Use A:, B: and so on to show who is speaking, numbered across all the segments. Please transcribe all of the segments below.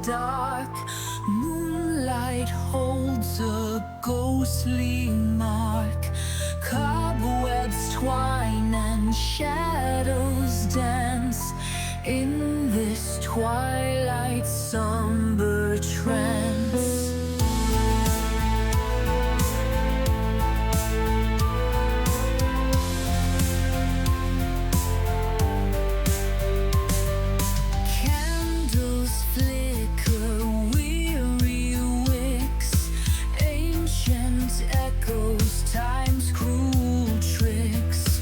A: dark. Moonlight holds a ghostly mark. Cobwebs twine and shadows dance in this twilight somber trance. Candles flicker, weary wicks, ancient echoes, time's cruel tricks.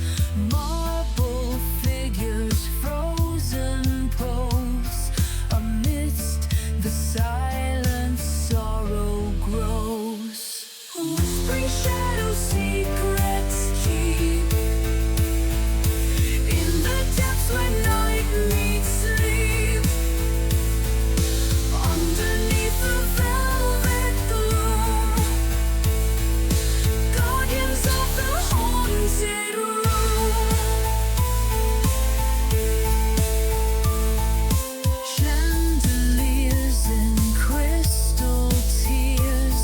A: Marble figures, frozen pose, amidst the silent sorrow grows. Whispering shadows, secrets keep in the depths where night meets sleep. Underneath the velvet gloom, guardians of the haunted room. Chandeliers in crystal tears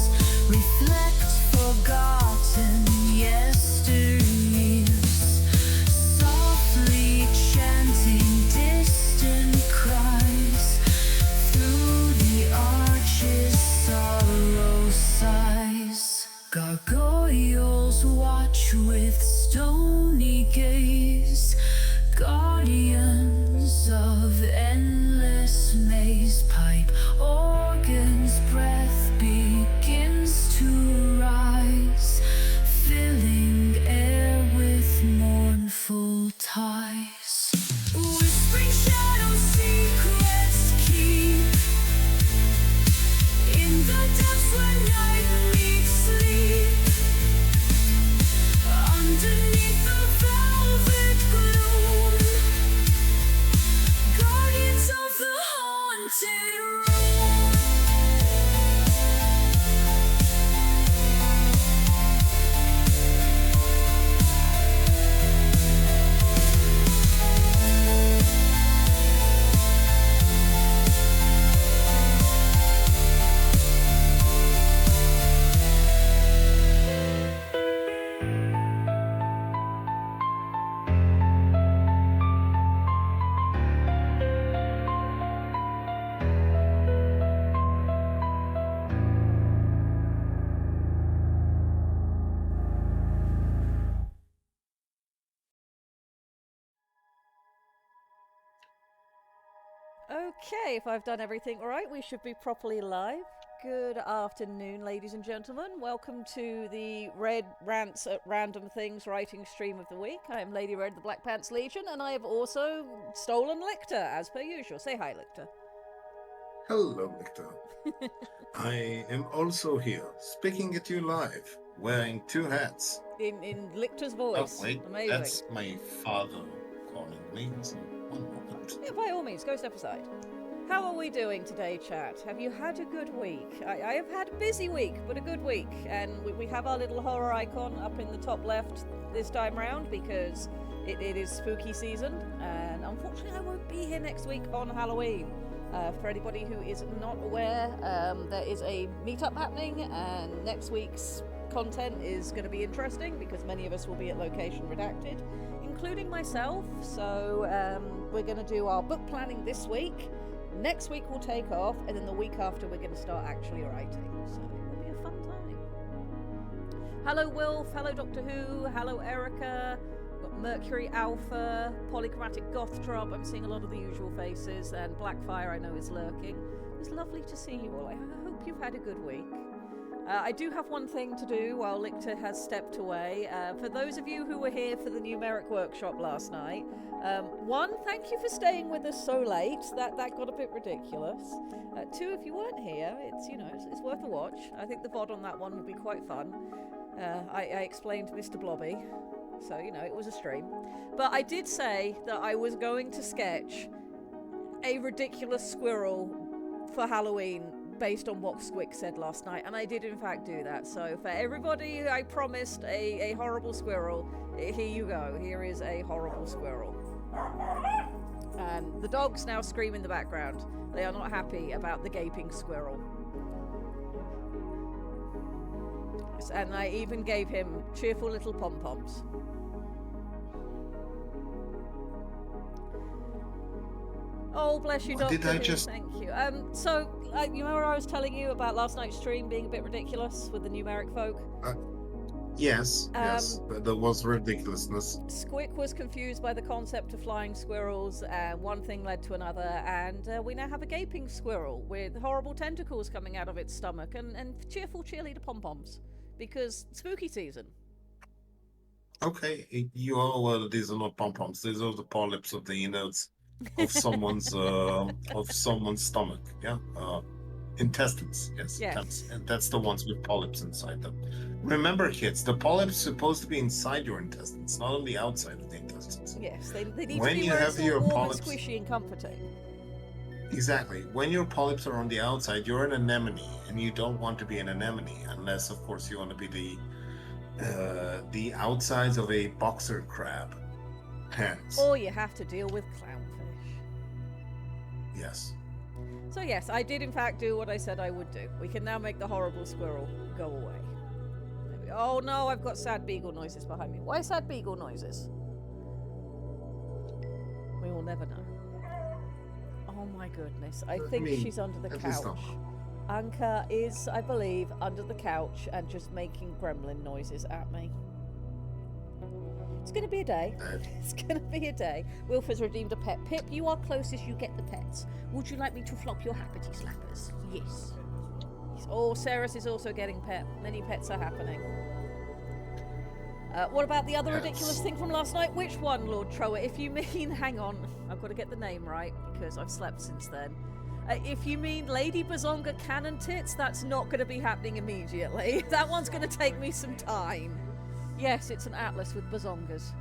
A: reflect forgotten yesteryears, softly chanting distant cries. Through the arches sorrow sighs. Gargoyles watch with stony gaze, guardians of endless maze. Pipe organ's breath begins to rise, filling air with mournful ties. Whispering shadows, secrets keep in the depths where night meets sleep. Underneath the velvet gloom, guardians of the haunted room.
B: Okay, if I've done everything right, we should be properly live. Good afternoon, ladies and gentlemen. Welcome to the Red Rants at Random Things writing stream of the week. I am Lady Red, the Black Pants Legion, and I have also stolen Lictor, as per usual. Say hi, Lictor.
C: Hello, Victor. I am also here, speaking at you live, wearing two hats.
B: In Lictor's
C: Oh,
B: voice.
C: wait,
B: Amazing.
C: that's my father calling me, so one moment.
B: Yeah, by all means, go step aside. How are we doing today, chat? Have you had a good week? I have had a busy week, but a good week. And we have our little horror icon up in the top left this time round because it is spooky season. And unfortunately, I won't be here next week on Halloween. For anybody who is not aware, there is a meetup happening, and next week's content is going to be interesting because many of us will be at location redacted, including myself. So we're going to do our book planning this week. Next week we'll take off, and then the week after we're going to start actually writing. So it'll be a fun time. Hello Wilf, hello Doctor Who, hello Erica. We've got Mercury Alpha, Polychromatic Goth Drop. I'm seeing a lot of the usual faces, and Blackfire I know is lurking. It's lovely to see you all. I hope you've had a good week. I do have one thing to do while Lictor has stepped away. For those of you who were here for the numeric workshop last night, one, thank you for staying with us so late. That got a bit ridiculous. Two, if you weren't here, it's worth a watch. I think the VOD on that one would be quite fun. I explained Mr. Blobby, so it was a stream. But I did say that I was going to sketch a ridiculous squirrel for Halloween based on what Squick said last night, and I did in fact do that. So for everybody I promised a horrible squirrel, here you go. Here is a horrible squirrel. And the dogs now scream in the background. They are not happy about the gaping squirrel. And I even gave him cheerful little pom-poms. Oh, bless you,
C: What
B: Doctor
C: did I
B: Who,
C: just-
B: thank you. You remember I was telling you about last night's stream being a bit ridiculous with the numeric folk?
C: Yes, but there was ridiculousness.
B: Squick was confused by the concept of flying squirrels, and one thing led to another, and we now have a gaping squirrel with horrible tentacles coming out of its stomach and cheerful cheerleader pom-poms, because spooky season.
C: Okay, you are aware that these are not pom-poms. These are the polyps of the innards of someone's stomach. Yeah, intestines. Yes,
B: Yes.
C: that's the ones with polyps inside them. Remember, kids, the polyps supposed to be inside your intestines, not on the outside of the intestines.
B: Yes, they need
C: When
B: to be
C: you
B: where
C: have
B: it's all
C: your
B: warm
C: polyps-
B: and squishy and comforting.
C: Exactly. When your polyps are on the outside, you're an anemone, and you don't want to be an anemone unless, of course, you want to be the outsides of a boxer crab. Hence,
B: Or you have to deal with clownfish.
C: yes.
B: So yes, I did in fact do what I said I would do. We can now make the horrible squirrel go away. There we go. Oh no, I've got sad beagle noises behind me. Why sad beagle noises? We will never know. Oh my goodness. I think
C: mean,
B: she's under the
C: at least
B: couch.
C: not.
B: Anka is, I believe, under the couch and just making gremlin noises at me. It's going to be a day. It's going to be a day. Wilf has redeemed a pet. Pip, you are closest, you get the pets. Would you like me to flop your happity slappers? Yes. Oh, Ceres is also getting pet. Many pets are happening. What about the other ridiculous thing from last night? Which one, Lord Trower? If you mean, hang on, I've got to get the name right because I've slept since then. If you mean Lady Bazonga Cannon Tits, that's not going to be happening immediately. That one's going to take me some time. Yes, it's an atlas with bazongas.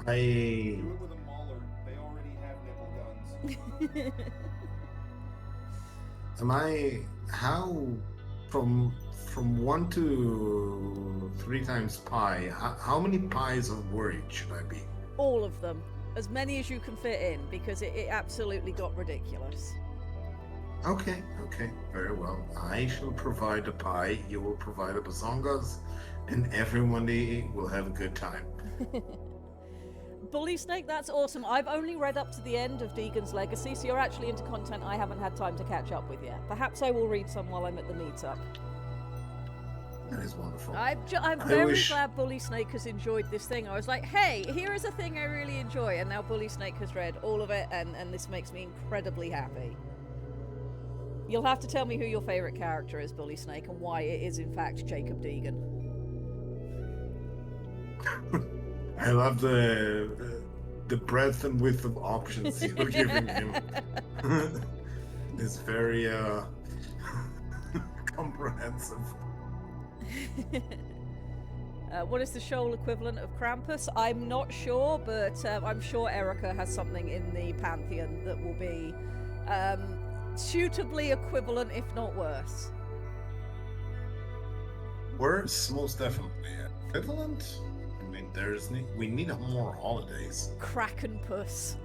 D: Do it with a mauler. They already have nipple guns.
C: How from 1 to 3 times pi? How many pies of worried should I be?
B: All of them. As many as you can fit in, because it absolutely got ridiculous.
C: Okay, very well. I shall provide a pie. You will provide the bazongas, and everybody will have a good time.
B: Bully Snake, that's awesome. I've only read up to the end of Deegan's Legacy, so you're actually into content I haven't had time to catch up with yet. Perhaps I will read some while I'm at the meetup.
C: That is wonderful.
B: I'm very glad Bully Snake has enjoyed this thing. I was like, hey, here is a thing I really enjoy, and now Bully Snake has read all of it, and this makes me incredibly happy. You'll have to tell me who your favourite character is, Bully Snake, and why it is in fact Jacob Deegan.
C: I love the breadth and width of options you're giving him. It's very comprehensive.
B: What is the shoal equivalent of Krampus? I'm not sure, but I'm sure Erica has something in the pantheon that will be suitably equivalent, if not worse.
C: Worse, most definitely. Equivalent? I mean, we need more holidays.
B: Krakenpuss.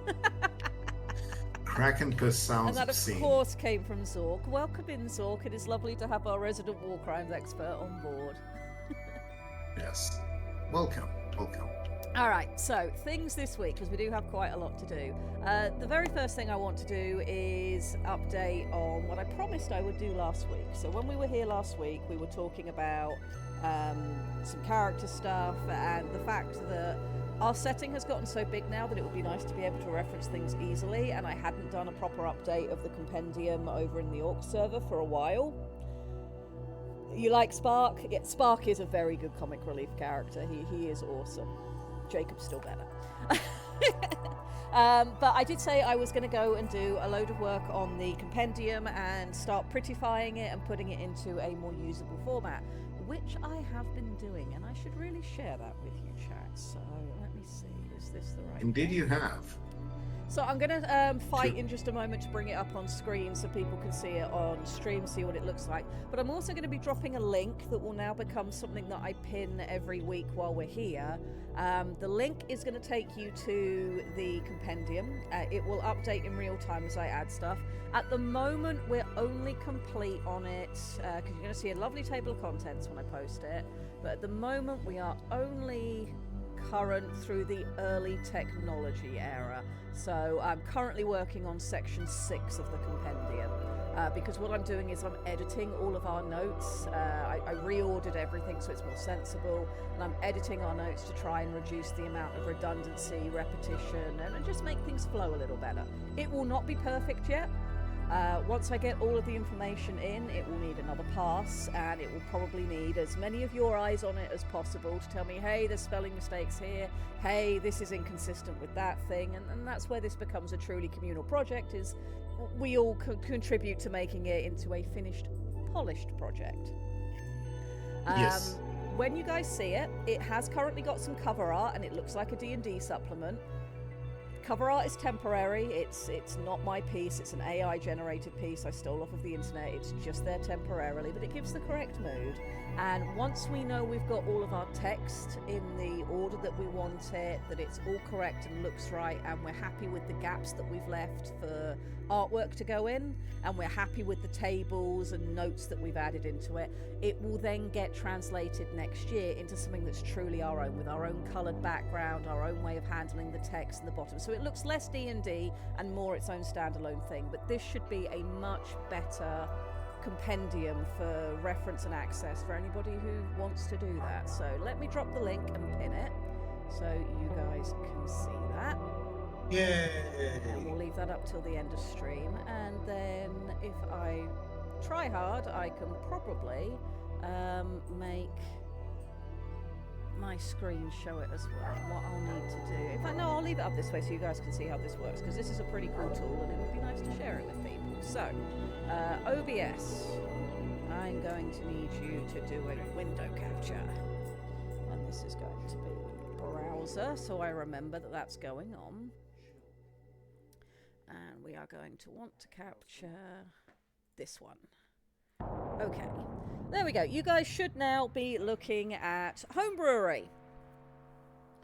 C: Krakenpuss sounds
B: And that, of
C: obscene.
B: course, came from Zork. Welcome in, Zork. It is lovely to have our resident war crimes expert on board.
C: Yes. Welcome.
B: All right, so things this week, because we do have quite a lot to do. The very first thing I want to do is update on what I promised I would do last week. So when we were here last week, we were talking about some character stuff and the fact that our setting has gotten so big now that it would be nice to be able to reference things easily, and I hadn't done a proper update of the compendium over in the Orc server for a while. You like Spark? Yeah, Spark is a very good comic relief character. He is awesome. Jacob's still better. But I did say I was going to go and do a load of work on the compendium and start prettifying it and putting it into a more usable format, which I have been doing, and I should really share that with you, chat. So let me see, is this the right
C: Indeed
B: one?
C: you have.
B: So I'm going to fight in just a moment to bring it up on screen so people can see it on stream, see what it looks like. But I'm also going to be dropping a link that will now become something that I pin every week while we're here. The link is going to take you to the compendium. It will update in real time as I add stuff. At the moment, we're only complete on it, because you're going to see a lovely table of contents when I post it. But at the moment, we are only current through the early technology era. So I'm currently working on section 6 of the compendium, because what I'm doing is I'm editing all of our notes. I reordered everything so it's more sensible, and I'm editing our notes to try and reduce the amount of redundancy, repetition, and just make things flow a little better. It will not be perfect yet. Once I get all of the information in, it will need another pass, and it will probably need as many of your eyes on it as possible to tell me, hey, there's spelling mistakes here, hey, this is inconsistent with that thing, and that's where this becomes a truly communal project, is we all contribute to making it into a finished, polished project.
C: Yes.
B: When you guys see it, it has currently got some cover art, and it looks like a D&D supplement. Cover art is temporary. It's not my piece. It's an AI generated piece I stole off of the internet. It's just there temporarily, but it gives the correct mood. And once we know we've got all of our text in the order that we want it, that it's all correct and looks right, and we're happy with the gaps that we've left for artwork to go in, and we're happy with the tables and notes that we've added into it, it will then get translated next year into something that's truly our own, with our own coloured background, our own way of handling the text in the bottom. So it looks less D&D and more its own standalone thing, but this should be a much better compendium for reference and access for anybody who wants to do that. So let me drop the link and pin it so you guys can see that.
C: Yay!
B: And we'll leave that up till the end of stream, and then if I try hard, I can probably make my screen show it as well. What I'll need to do, in fact, no, I'll leave it up this way so you guys can see how this works, because this is a pretty cool tool and it would be nice to share it with people. So, OBS, I'm going to need you to do a window capture, and this is going to be browser, so I remember that that's going on. And we are going to want to capture this one. Okay, there we go. You guys should now be looking at Home Brewery.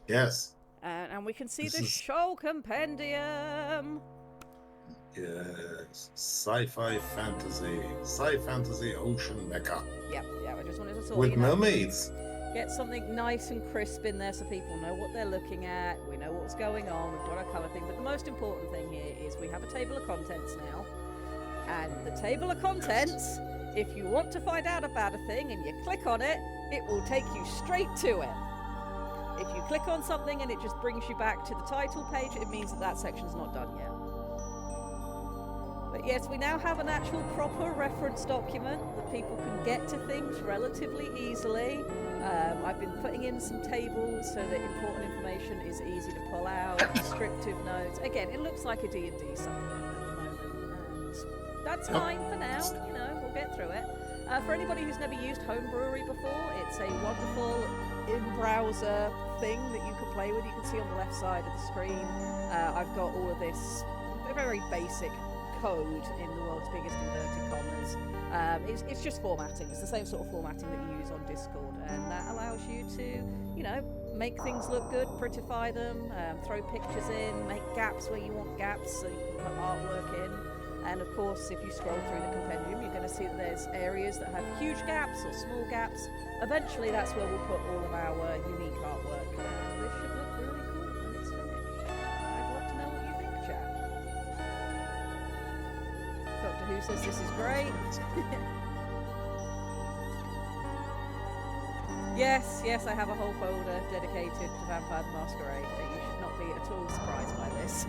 C: Yes.
B: And we can see
C: This
B: the
C: is-
B: show compendium.
C: Yes. Sci-fi fantasy ocean mecca
B: Yeah, I just wanted to sort
C: with
B: of, you know,
C: mermaids.
B: get something nice and crisp in there so people know what they're looking at. We know what's going on. We've got our colour thing. But the most important thing here is we have a table of contents now. And the table of contents, if you want to find out about a thing and you click on it, it will take you straight to it. If you click on something and it just brings you back to the title page, it means that that section's not done yet. But yes, we now have an actual proper reference document that people can get to things relatively easily. I've been putting in some tables so that important information is easy to pull out, descriptive notes. Again, it looks like a D&D supplement at the moment, and that's fine for now. You know, we'll get through it. For anybody who's never used Home Brewery before, it's a wonderful in-browser thing that you can play with. You can see on the left side of the screen, I've got all of this very basic code in the world's biggest inverted commas. It's just formatting. It's the same sort of formatting that you use on Discord, and that allows you to, you know, make things look good, prettify them, throw pictures in, make gaps where you want gaps so you can put artwork in. And of course, if you scroll through the compendium, you're going to see that there's areas that have huge gaps or small gaps. Eventually, that's where we'll put all of our unique artwork. This should look really cool when it's finished. I'd love to know what you think, chat. Doctor Who says this is great. Yes, I have a whole folder dedicated to Vampire the Masquerade. You should not be at all surprised by this.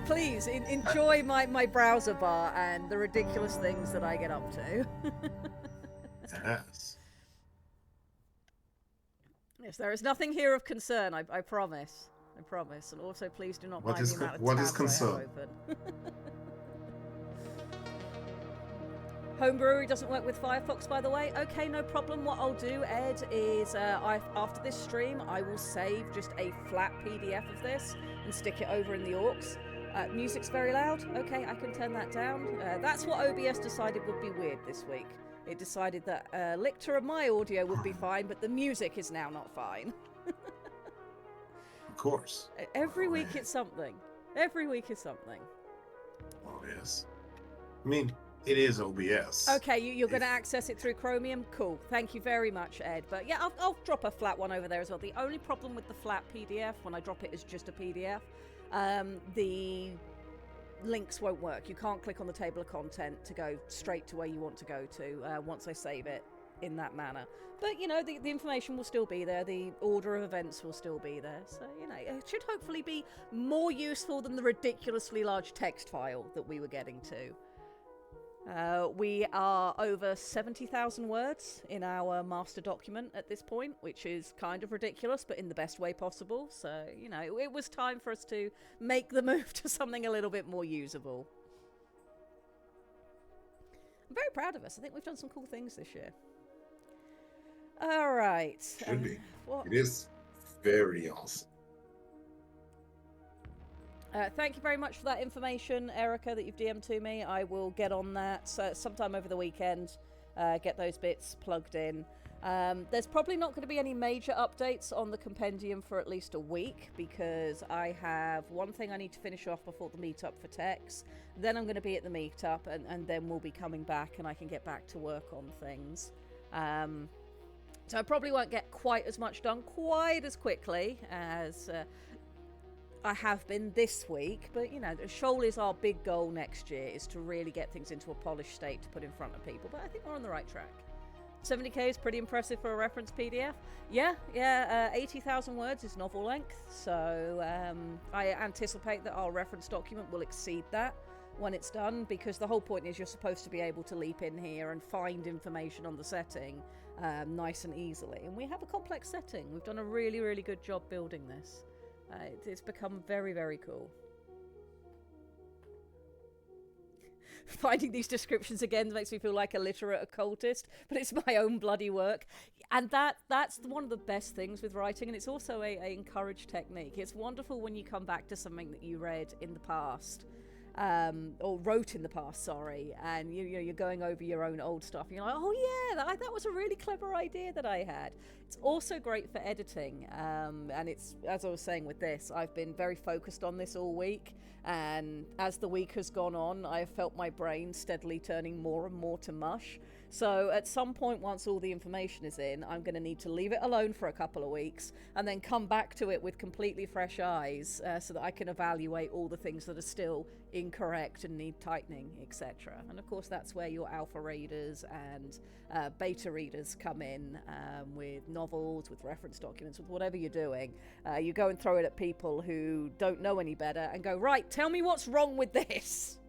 B: Please enjoy my browser bar and the ridiculous things that I get up to.
C: Yes.
B: Yes, there is nothing here of concern. I promise. I promise. And also, please do not
C: What
B: mind
C: is
B: the amount of
C: what is
B: tabs I have
C: concern?
B: open. Home Brewery doesn't work with Firefox, by the way. Okay, no problem. What I'll do, Ed, is after this stream, I will save just a flat PDF of this and stick it over in the Orcs. Music's very loud. Okay, I can turn that down. That's what OBS decided would be weird this week. It decided that a lictor of my audio would be fine, but the music is now not fine.
C: Of course.
B: Every week it's something. Every week is something.
C: Oh, yes. I mean, it is OBS.
B: Okay, you're going to access it through Chromium? Cool. Thank you very much, Ed. But yeah, I'll drop a flat one over there as well. The only problem with the flat PDF, when I drop it as just a PDF, the links won't work. You can't click on the table of content to go straight to where you want to go to once I save it in that manner. But, you know, the information will still be there. The order of events will still be there. So, you know, it should hopefully be more useful than the ridiculously large text file that we were getting to. We are over 70,000 words in our master document at this point, which is kind of ridiculous, but in the best way possible. So, you know, it was time for us to make the move to something a little bit more usable. I'm very proud of us. I think we've done some cool things this year. All right.
C: Should be.
B: What?
C: It is very awesome.
B: Thank you very much for that information, Erica, that you've DM'd to me. I will get on that sometime over the weekend, get those bits plugged in. There's probably not going to be any major updates on the compendium for at least a week, because I have one thing I need to finish off before the meetup for Tex. Then I'm going to be at the meetup, and then we'll be coming back and I can get back to work on things. So I probably won't get quite as much done quite as quickly as I have been this week, but you know, Shoal is our big goal next year, is to really get things into a polished state to put in front of people, but I think we're on the right track. 70k is pretty impressive for a reference PDF. Yeah, 80,000 words is novel length, so I anticipate that our reference document will exceed that when it's done, because the whole point is you're supposed to be able to leap in here and find information on the setting nice and easily, and we have a complex setting. We've done a really, really good job building this. It's become very, very cool. Finding these descriptions again makes me feel like a literate occultist, but it's my own bloody work. And that's one of the best things with writing, and it's also a encouraged technique. It's wonderful when you come back to something that you read in the past, or wrote in the past, sorry, and you're going over your own old stuff, and you're like, oh yeah, that was a really clever idea that I had. It's also great for editing, and it's, as I was saying with this, I've been very focused on this all week, and as the week has gone on, I have felt my brain steadily turning more and more to mush. So at some point, once all the information is in, I'm going to need to leave it alone for a couple of weeks and then come back to it with completely fresh eyes, so that I can evaluate all the things that are still incorrect and need tightening, etc. And of course, that's where your alpha readers and beta readers come in, with novels, with reference documents, with whatever you're doing. You go and throw it at people who don't know any better and go, right, tell me what's wrong with this.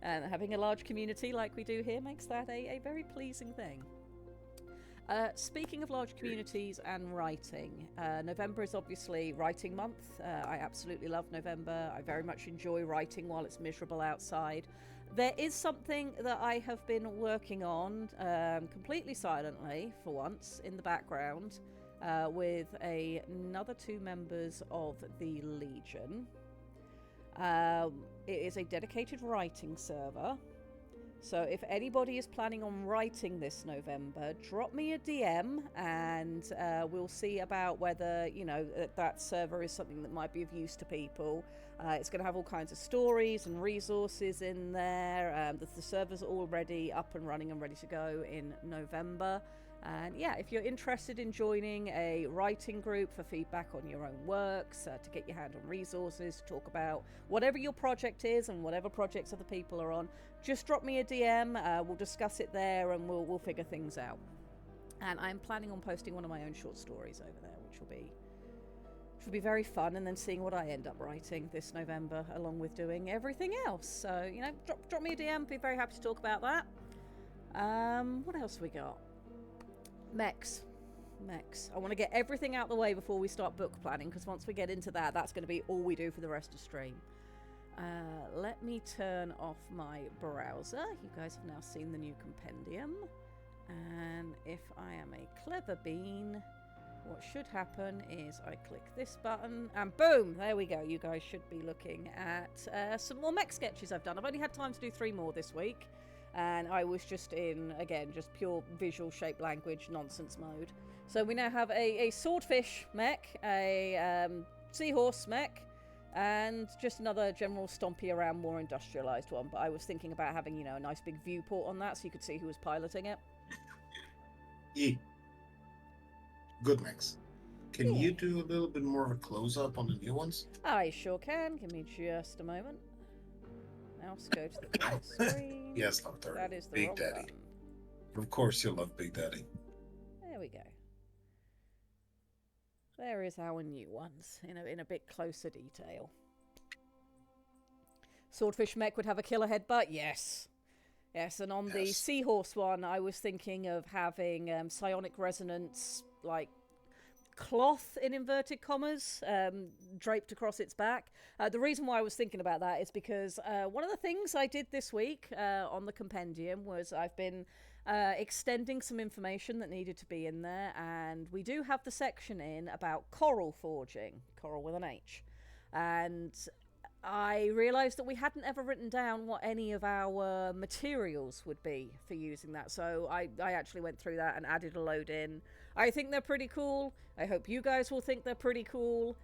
B: And having a large community like we do here makes that a very pleasing thing. Speaking of large communities and writing, November is obviously writing month. I absolutely love November. I very much enjoy writing while it's miserable outside. There is something that I have been working on completely silently, for once, in the background, with another 2 members of the Legion. It is a dedicated writing server. So if anybody is planning on writing this November, drop me a DM and we'll see about whether, you know, that server is something that might be of use to people. It's going to have all kinds of stories and resources in there. The server's already up and running and ready to go in November. And yeah, if you're interested in joining a writing group for feedback on your own works, to get your hand on resources, to talk about whatever your project is and whatever projects other people are on, just drop me a DM. We'll discuss it there and we'll figure things out. And I'm planning on posting one of my own short stories over there, which will be very fun, and then seeing what I end up writing this November, along with doing everything else. So, you know, drop me a DM. Be very happy to talk about that. What else we got? Mechs. I want to get everything out the way before we start book planning, because once we get into that, that's going to be all we do for the rest of stream. Let me turn off my browser. You guys have now seen the new compendium. And if I am a clever bean, what should happen is I click this button and boom, there we go. You guys should be looking at some more mech sketches I've done. I've only had time to do 3 more this week, and I was just in, again, just pure visual shape language nonsense mode. So we now have a swordfish mech, a seahorse mech, and just another general stompy around, more industrialized one. But I was thinking about having, you know, a nice big viewport on that so you could see who was piloting it.
C: Yeah. Good mix. Can you do a little bit more of a close-up on the new ones?
B: I sure can. Give me just a moment. Mouse, go to the right screen.
C: Yes, Doctor.
B: That is the
C: Big
B: wrong
C: Daddy.
B: button.
C: Of course you love Big Daddy.
B: There we go. There is our new ones in a bit closer detail. Swordfish mech would have a killer headbutt? Yes. Yes, and on the seahorse one, I was thinking of having psionic resonance, like cloth in inverted commas, draped across its back. The reason why I was thinking about that is because one of the things I did this week on the compendium was I've been extending some information that needed to be in there, and we do have the section in about coral forging, coral with an H, and I realised that we hadn't ever written down what any of our materials would be for using that, so I actually went through that and added a load in. I think they're pretty cool. I hope you guys will think they're pretty cool.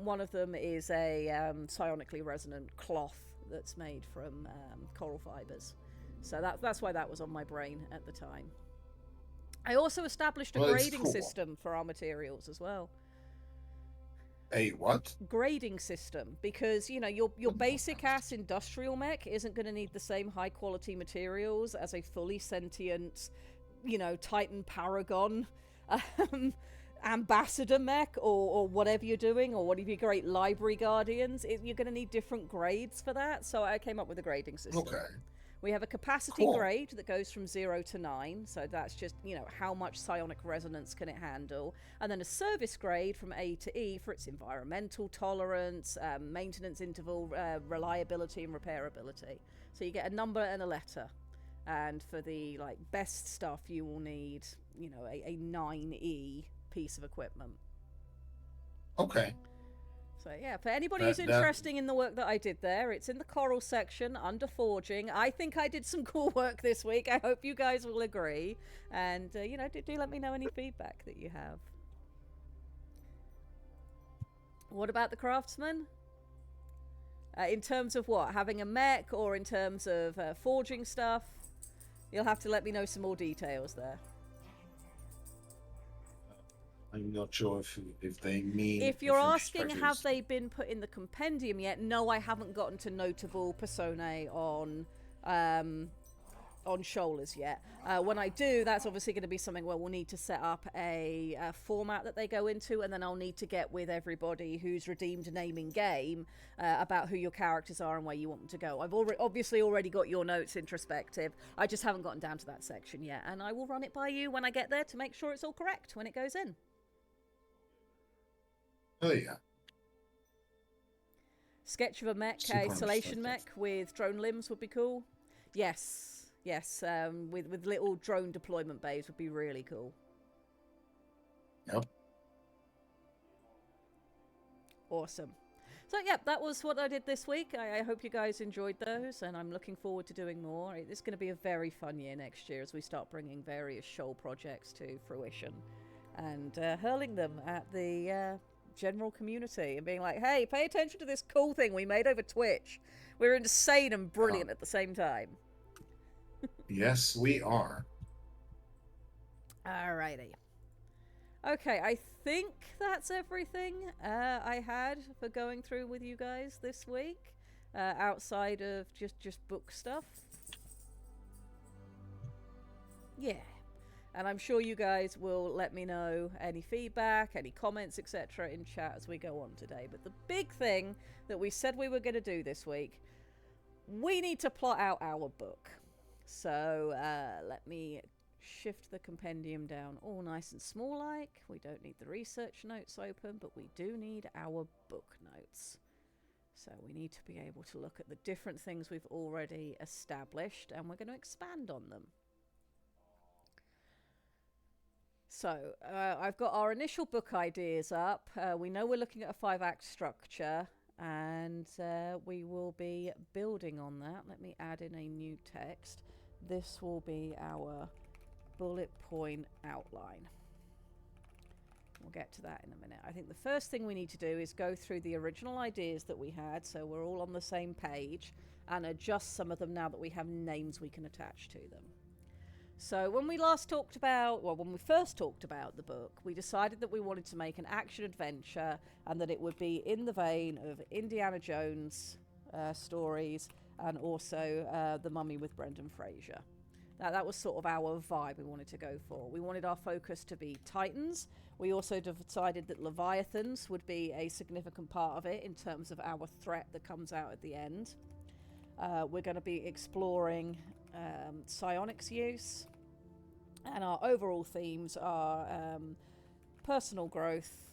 B: One of them is a psionically resonant cloth that's made from coral fibres. So that's why that was on my brain at the time. I also established a grading system for our materials as well.
C: A what?
B: Grading system, because you know your basic ass industrial mech isn't going to need the same high quality materials as a fully sentient, you know, Titan Paragon ambassador mech or whatever you're doing, or one of your great library guardians. You're going to need different grades for that, so I came up with a grading system.
C: Okay.
B: We have a capacity grade that goes from 0 to 9, so that's just, you know, how much psionic resonance can it handle, and then a service grade from A to E for its environmental tolerance, maintenance interval, reliability and repairability. So you get a number and a letter, and for the like best stuff you will need, you know, a 9E piece of equipment.
C: Okay.
B: So yeah, for anybody who's interested in the work that I did there, it's in the coral section under forging. I think I did some cool work this week. I hope you guys will agree. And, you know, do let me know any feedback that you have. What about the craftsman? In terms of what? Having a mech, or in terms of forging stuff? You'll have to let me know some more details there.
C: I'm not sure if they mean...
B: If you're asking have they been put in the compendium yet, no, I haven't gotten to notable personae on Shoalers yet. When I do, that's obviously going to be something where we'll need to set up a format that they go into, and then I'll need to get with everybody who's redeemed name in game about who your characters are and where you want them to go. I've obviously already got your notes introspective. I just haven't gotten down to that section yet, and I will run it by you when I get there to make sure it's all correct when it goes in.
C: Oh, yeah.
B: Sketch of a mech, a Salation mech with drone limbs would be cool. Yes, yes, with little drone deployment bays would be really cool.
C: Yep.
B: Awesome. So, yeah, that was what I did this week. I hope you guys enjoyed those, and I'm looking forward to doing more. It's going to be a very fun year next year as we start bringing various Shoal projects to fruition and hurling them at the... general community and being like, hey, pay attention to this cool thing we made over Twitch. We're insane and brilliant at the same time.
C: Yes, we are.
B: Alrighty. Okay, I think that's everything I had for going through with you guys this week, outside of just book stuff. Yeah. And I'm sure you guys will let me know any feedback, any comments, etc. in chat as we go on today. But the big thing that we said we were going to do this week, we need to plot out our book. So let me shift the compendium down all nice and small like. We don't need the research notes open, but we do need our book notes. So we need to be able to look at the different things we've already established, and we're going to expand on them. So, I've got our initial book ideas up. We know we're looking at a 5-act structure, and we will be building on that. Let me add in a new text. This will be our bullet point outline. We'll get to that in a minute. I think the first thing we need to do is go through the original ideas that we had, so we're all on the same page, and adjust some of them now that we have names we can attach to them. So when we first talked about the book, we decided that we wanted to make an action adventure and that it would be in the vein of Indiana Jones stories and also The Mummy with Brendan Fraser. Now, that was sort of our vibe we wanted to go for. We wanted our focus to be Titans. We also decided that Leviathans would be a significant part of it in terms of our threat that comes out at the end. We're going to be exploring psionics use, and our overall themes are personal growth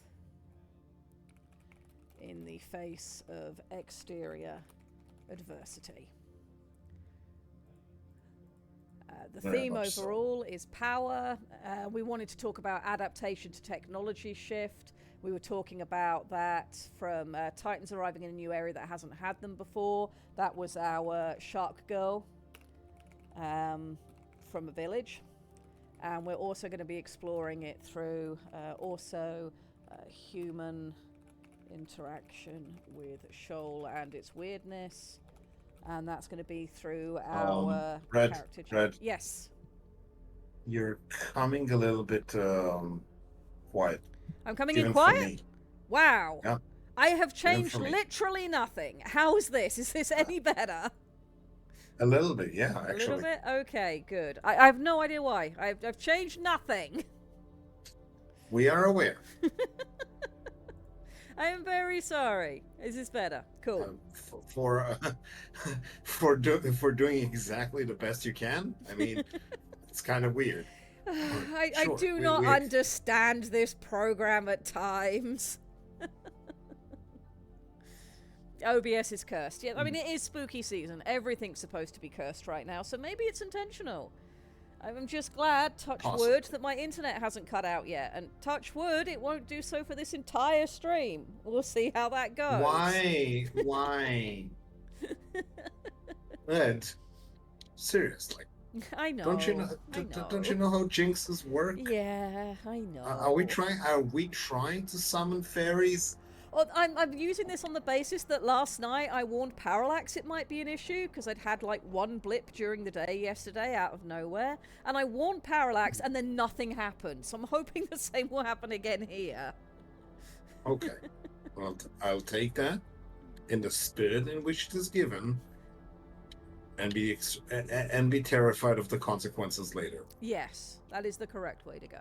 B: in the face of exterior adversity. The theme overall is power. We wanted to talk about adaptation to technology shift. We were talking about that from Titans arriving in a new area that hasn't had them before. That was our Shark Girl from a village. And we're also going to be exploring it through human interaction with Shoal and its weirdness. And that's going to be through our character.
C: Red.
B: Yes.
C: You're coming a little bit quiet.
B: I'm coming
C: Even
B: in
C: for
B: quiet?
C: me.
B: Wow.
C: Yeah.
B: I have changed
C: for me.
B: literally nothing. How is this? Is this any better?
C: A little bit, yeah,
B: A
C: actually.
B: little bit? Okay, good. I have no idea why. I've changed nothing.
C: We are aware.
B: I am very sorry. Is this better? Cool.
C: For doing exactly the best you can. I mean, it's kind of weird.
B: I
C: Sure,
B: do
C: we-
B: not
C: we-
B: understand this program at times. OBS is cursed. Yeah, I mean, it is spooky season. Everything's supposed to be cursed right now, so maybe it's intentional. I'm just glad, touch wood, that my internet hasn't cut out yet. And touch wood, it won't do so for this entire stream. We'll see how that goes.
C: Why? Ed, seriously.
B: I know.
C: Don't you know?
B: I know.
C: Don't you know how jinxes work?
B: Yeah, I know.
C: Are we trying to summon fairies?
B: Well, I'm using this on the basis that last night I warned Parallax it might be an issue because I'd had like one blip during the day yesterday out of nowhere, and I warned Parallax and then nothing happened. So I'm hoping the same will happen again here.
C: Okay. Well, I'll take that in the spirit in which it is given, and be terrified of the consequences later.
B: Yes, that is the correct way to go.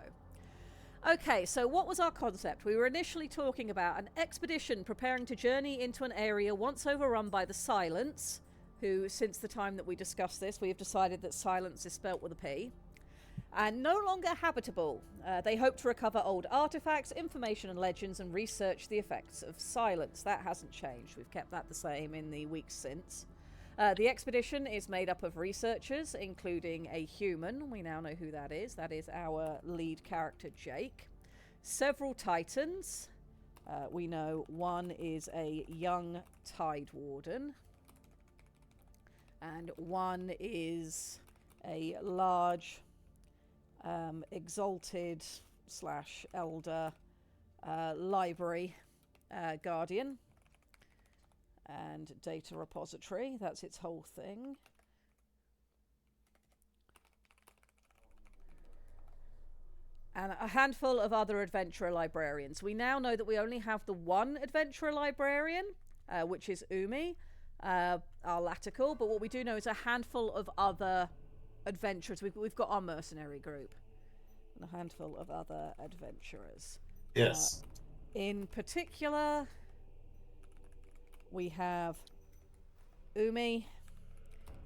B: Okay, so what was our concept? We were initially talking about an expedition preparing to journey into an area once overrun by the Silence, who, since the time that we discussed this, we have decided that Silence is spelt with a P, and no longer habitable. They hope to recover old artifacts, information and legends, and research the effects of silence. That hasn't changed. We've kept that the same in the weeks since. The expedition is made up of researchers, including a human. We now know who that is. That is our lead character, Jake. Several Titans. We know one is a young Tide Warden. And one is a large, exalted / elder library guardian. And data repository, that's its whole thing. And a handful of other adventurer librarians. We now know that we only have the one adventurer librarian, which is Umi, our Latical, but what we do know is a handful of other adventurers. We've got our mercenary group and a handful of other adventurers.
C: Yes.
B: In particular, we have Umi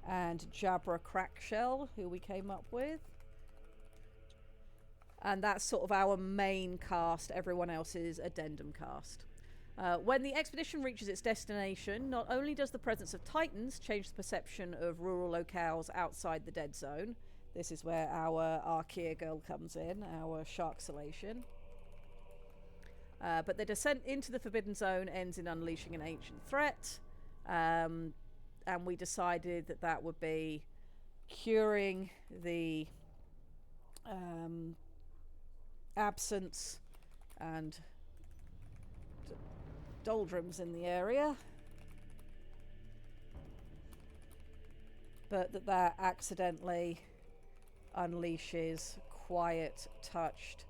B: and Jabra Crackshell, who we came up with. And that's sort of our main cast. Everyone else is addendum cast. When the expedition reaches its destination, not only does the presence of Titans change the perception of rural locales outside the dead zone, This is where our Archaea girl comes in, our shark salation. But the descent into the Forbidden Zone ends in unleashing an ancient threat. And we decided that that would be curing the absence and doldrums in the area. But that accidentally unleashes quiet, touched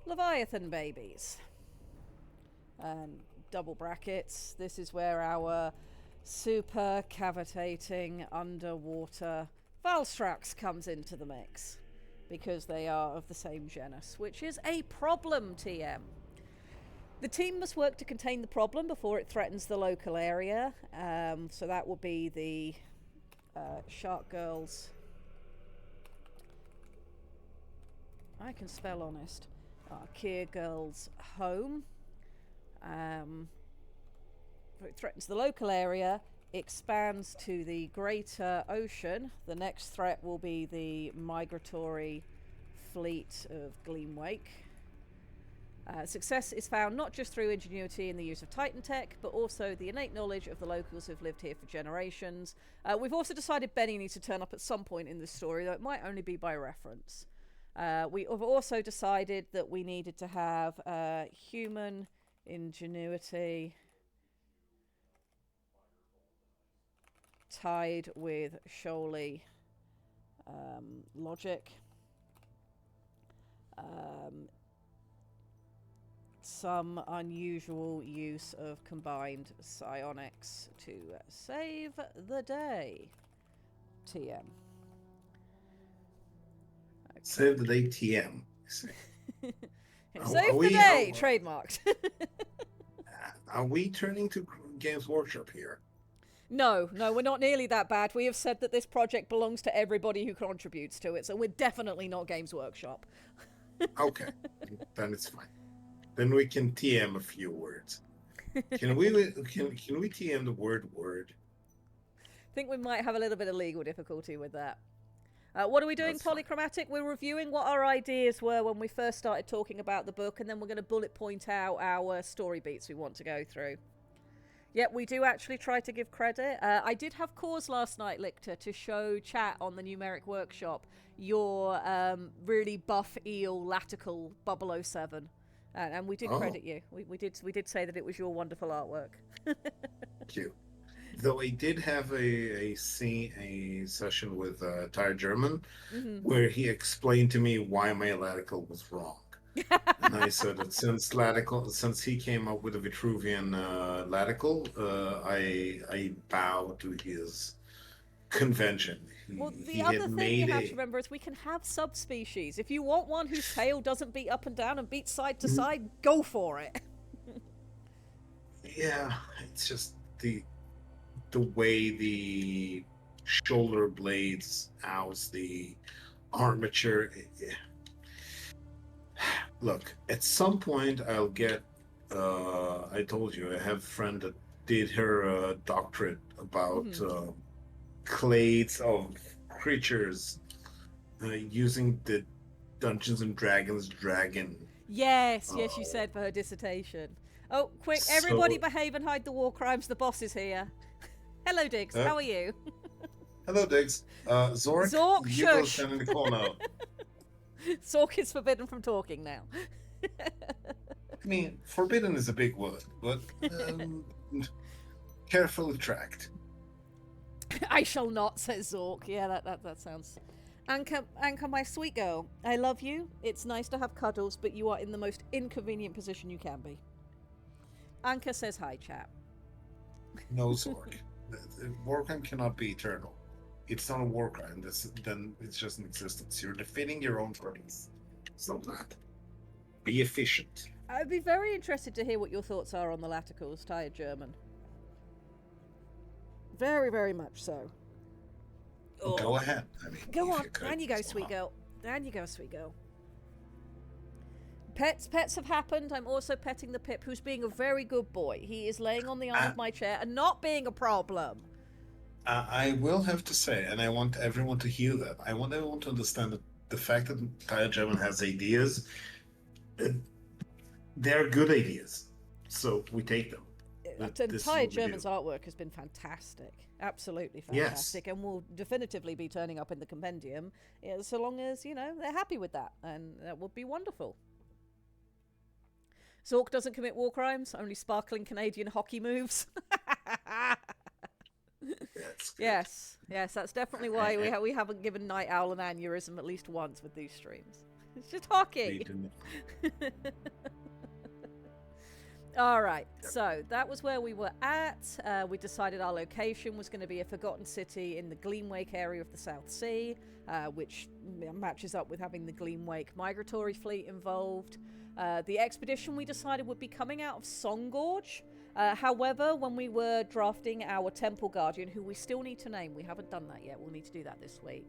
B: Leviathan babies. And double brackets, this is where our super cavitating underwater Valstrax comes into the mix, because they are of the same genus, which is a problem, TM. The team must work to contain the problem before it threatens the local area. So that will be the Shark Girls. I can spell honest. Archaea Girls' home. It threatens the local area, expands to the greater ocean. The next threat will be the migratory fleet of Gleamwake. Success is found not just through ingenuity in the use of Titan tech, but also the innate knowledge of the locals who've lived here for generations. We've also decided Benny needs to turn up at some point in this story, though it might only be by reference. We have also decided that we needed to have human ingenuity tied with Shoaly logic. Some unusual use of combined psionics to save the day. TM.
C: Save the day, TM.
B: Save the day, trademarked.
C: Are we turning to Games Workshop here?
B: No, we're not nearly that bad. We have said that this project belongs to everybody who contributes to it, so we're definitely not Games Workshop.
C: Okay, then it's fine. Then we can TM a few words. Can we TM the word?
B: I think we might have a little bit of legal difficulty with that. What are we doing,
C: That's fine.
B: Polychromatic? We're reviewing what our ideas were when we first started talking about the book, and then we're going to bullet point out our story beats we want to go through. Yep, we do actually try to give credit. I did have cause last night, Lictor, to show chat on the numeric workshop your really buff eel latical 007. And we did credit you. We did say that it was your wonderful artwork.
C: Thank you. Though I did have a session with Tyre German, where he explained to me why my latical was wrong. And I said that since he came up with a Vitruvian latical, I bow to his convention.
B: Well, the other thing you have to remember is we can have subspecies. If you want one whose tail doesn't beat up and down and beat side to side, go for it.
C: Yeah, it's just the way the shoulder blades house the armature. Look, at some point I'll get. I told you I have a friend that did her doctorate about clades of creatures using the Dungeons and Dragons dragon.
B: Yes, you said for her dissertation. Oh, quick, everybody behave and hide the war crimes. The boss is here. Hello, Diggs. How are you?
C: Hello, Diggs. Zork, you go
B: shush.
C: stand in the corner.
B: Zork is forbidden from talking now.
C: I mean, forbidden is a big word, but carefully tracked.
B: I shall not, says Zork. Yeah, that sounds... Anka, my sweet girl, I love you. It's nice to have cuddles, but you are in the most inconvenient position you can be. Anka says hi, chat.
C: No, Zork. The war crime cannot be eternal. It's not a war crime. Then it's just an existence. You're defeating your own purpose. Stop that. Be efficient.
B: I'd be very interested to hear what your thoughts are on the laticals, Tired German. Very, very much so.
C: Go ahead. I mean,
B: Go on. Down you go, sweet girl. Down you go, sweet girl. Pets have happened. I'm also petting the Pip, who's being a very good boy. He is laying on the arm of my chair and not being a problem.
C: I will have to say, and I want everyone to hear that. I want everyone to understand that the fact that Tyler German has ideas, uh, they're good ideas. So we take them. This is
B: Entire
C: what we
B: German's
C: do.
B: artwork has been fantastic, absolutely
C: Yes.
B: fantastic, and will definitively be turning up in the compendium, so long as they're happy with that, and that would be wonderful. Zork doesn't commit war crimes, only sparkling Canadian hockey moves.
C: That's good.
B: Yes, that's definitely why we haven't given Night Owl an aneurysm at least once with these streams. It's just
C: We
B: hockey.
C: do.
B: All right, so that was where we were at. We decided our location was going to be a forgotten city in the Gleamwake area of the South Sea, which matches up with having the Gleamwake migratory fleet involved. The expedition we decided would be coming out of Songgorge. However, when we were drafting our Temple Guardian, who we still need to name, we haven't done that yet, we'll need to do that this week.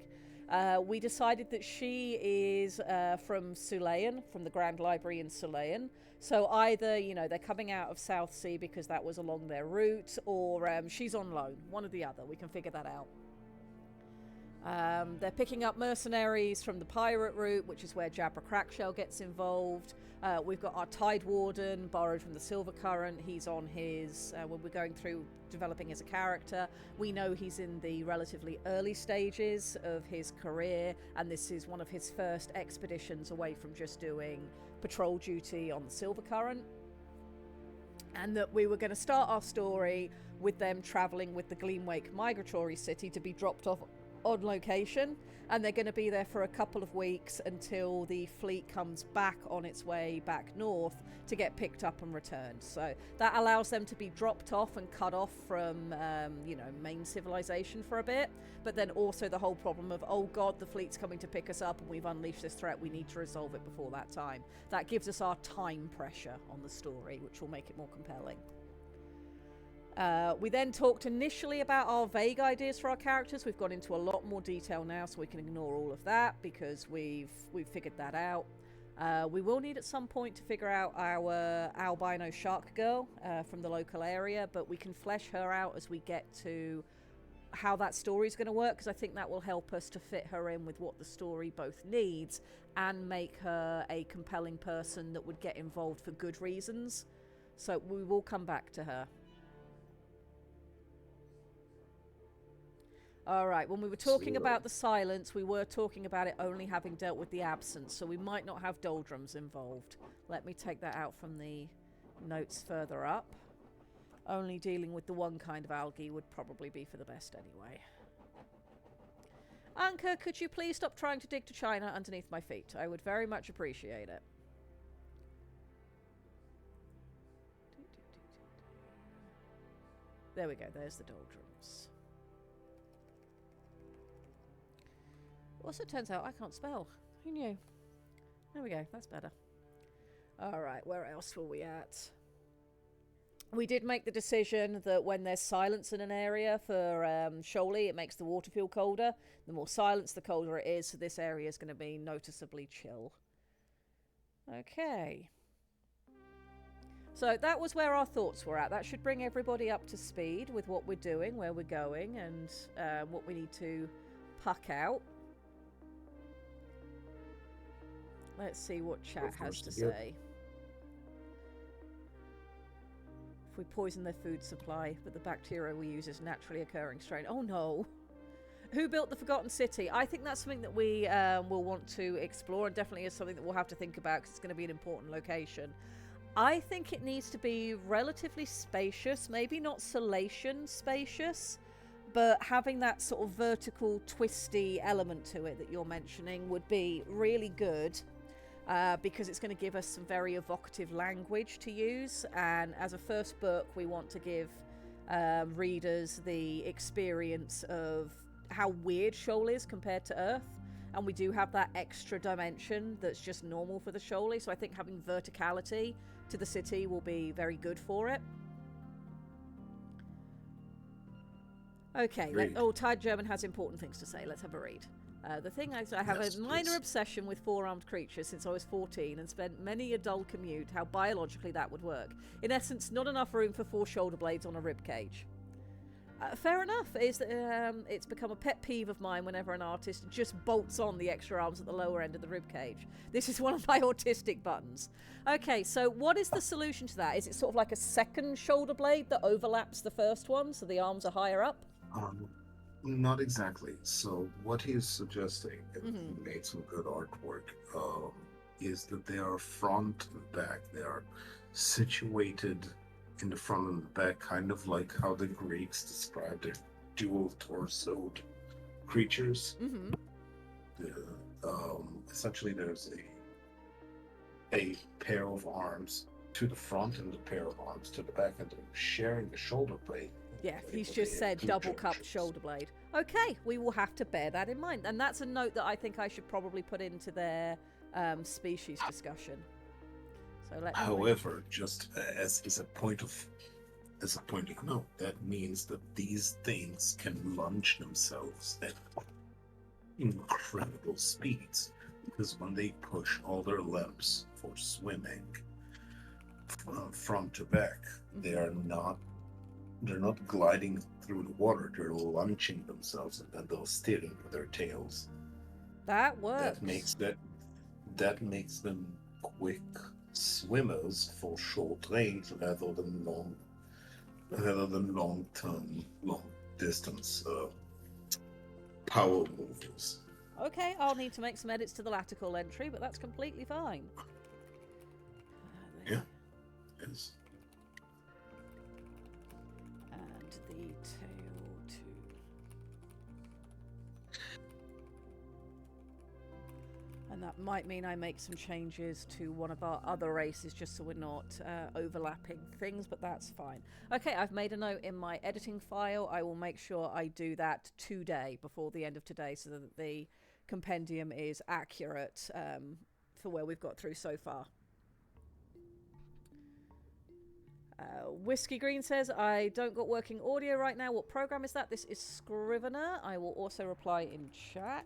B: We decided that she is from Sulayan, from the Grand Library in Sulayan. So either, they're coming out of South Sea because that was along their route, or she's on loan. One or the other. We can figure that out. They're picking up mercenaries from the pirate route, which is where Jabra Crackshell gets involved. We've got our Tide Warden, borrowed from the Silver Current. He's on his, when we're going through developing as a character, we know he's in the relatively early stages of his career, and this is one of his first expeditions away from just doing patrol duty on the Silver Current. And that we were going to start our story with them traveling with the Gleamwake migratory city to be dropped off on location, and they're going to be there for a couple of weeks until the fleet comes back on its way back north to get picked up and returned. So that allows them to be dropped off and cut off from main civilization for a bit, but then also the whole problem of, oh god, the fleet's coming to pick us up and we've unleashed this threat, we need to resolve it before that time. That gives us our time pressure on the story, which will make it more compelling. We then talked initially about our vague ideas for our characters. We've gone into a lot more detail now, so we can ignore all of that because we've figured that out. We will need at some point to figure out our albino shark girl from the local area, but we can flesh her out as we get to how that story is going to work, because I think that will help us to fit her in with what the story both needs and make her a compelling person that would get involved for good reasons. So we will come back to her. Alright, when we were talking about the silence, we were talking about it only having dealt with the absence, so we might not have doldrums involved. Let me take that out from the notes further up. Only dealing with the one kind of algae would probably be for the best anyway. Anka, could you please stop trying to dig to China underneath my feet? I would very much appreciate it. There we go, there's the doldrums. Also, turns out I can't spell. Who knew? There we go. That's better. Alright, where else were we at? We did make the decision that when there's silence in an area for Shoaly, it makes the water feel colder. The more silence, the colder it is, so this area is going to be noticeably chill. Okay. So that was where our thoughts were at. That should bring everybody up to speed with what we're doing, where we're going, and what we need to puck out. Let's see what chat has to say. If we poison their food supply, but the bacteria we use is naturally occurring strain. Oh no! Who built the Forgotten City? I think that's something that we will want to explore, and definitely is something that we'll have to think about because it's going to be an important location. I think it needs to be relatively spacious, maybe not Solation spacious, but having that sort of vertical, twisty element to it that you're mentioning would be really good. Because it's going to give us some very evocative language to use, and as a first book we want to give readers the experience of how weird Shoal is compared to Earth, and we do have that extra dimension that's just normal for the Shoaly, so I think having verticality to the city will be very good for it. Okay, Tide German has important things to say. Let's have a read. The thing is, I have a minor obsession with four-armed creatures since I was 14 and spent many a dull commute how biologically that would work. In essence, not enough room for 4 shoulder blades on a rib cage. Fair enough. It's become a pet peeve of mine whenever an artist just bolts on the extra arms at the lower end of the ribcage. This is one of my autistic buttons. Okay, so what is the solution to that? Is it sort of like a second shoulder blade that overlaps the first one, so the arms are higher up?
C: Not exactly. So what he's suggesting, and he made some good artwork, is that they are front and back. They are situated in the front and the back, kind of like how the Greeks described their dual torsoed creatures. Essentially, there's a pair of arms to the front and a pair of arms to the back, and they're sharing the shoulder blade.
B: Yeah, he's just said double cupped shoulder blade. Okay, we will have to bear that in mind. And that's a note that I think I should probably put into their species discussion. So
C: However, just as a point of note, that means that these things can lunge themselves at incredible speeds, because when they push all their limbs for swimming front to back, they're not gliding through the water. They're launching themselves, and then they'll steering with their tails.
B: That works.
C: That makes them quick swimmers for short range rather than long distance power movers.
B: Okay, I'll need to make some edits to the laticle entry, but that's completely fine.
C: Yeah. Yes.
B: And the tail too. And that might mean I make some changes to one of our other races just so we're not overlapping things, but that's fine. Okay, I've made a note in my editing file. I will make sure I do that today, before the end of today, so that the compendium is accurate for where we've got through so far. Whiskey Green says, I don't got working audio right now. What program is that? This is Scrivener. I will also reply in chat.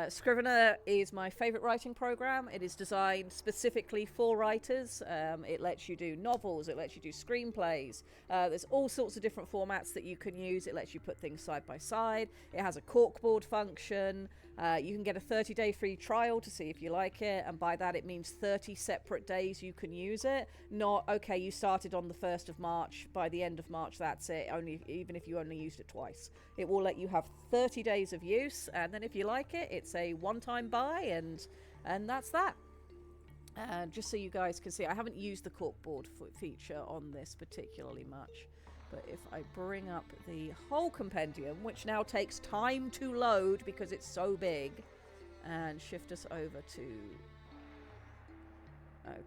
B: Scrivener is my favorite writing program. It is designed specifically for writers. It lets you do novels, it lets you do screenplays. There's all sorts of different formats that you can use. It lets you put things side by side. It has a corkboard function. You can get a 30-day free trial to see if you like it, and by that it means 30 separate days you can use it. Not, okay, you started on the 1st of March, by the end of March that's it, even if you only used it twice. It will let you have 30 days of use, and then if you like it, it's a one-time buy, and that's that. Just so you guys can see, I haven't used the corkboard feature on this particularly much. But if I bring up the whole compendium, which now takes time to load because it's so big, and shift us over to...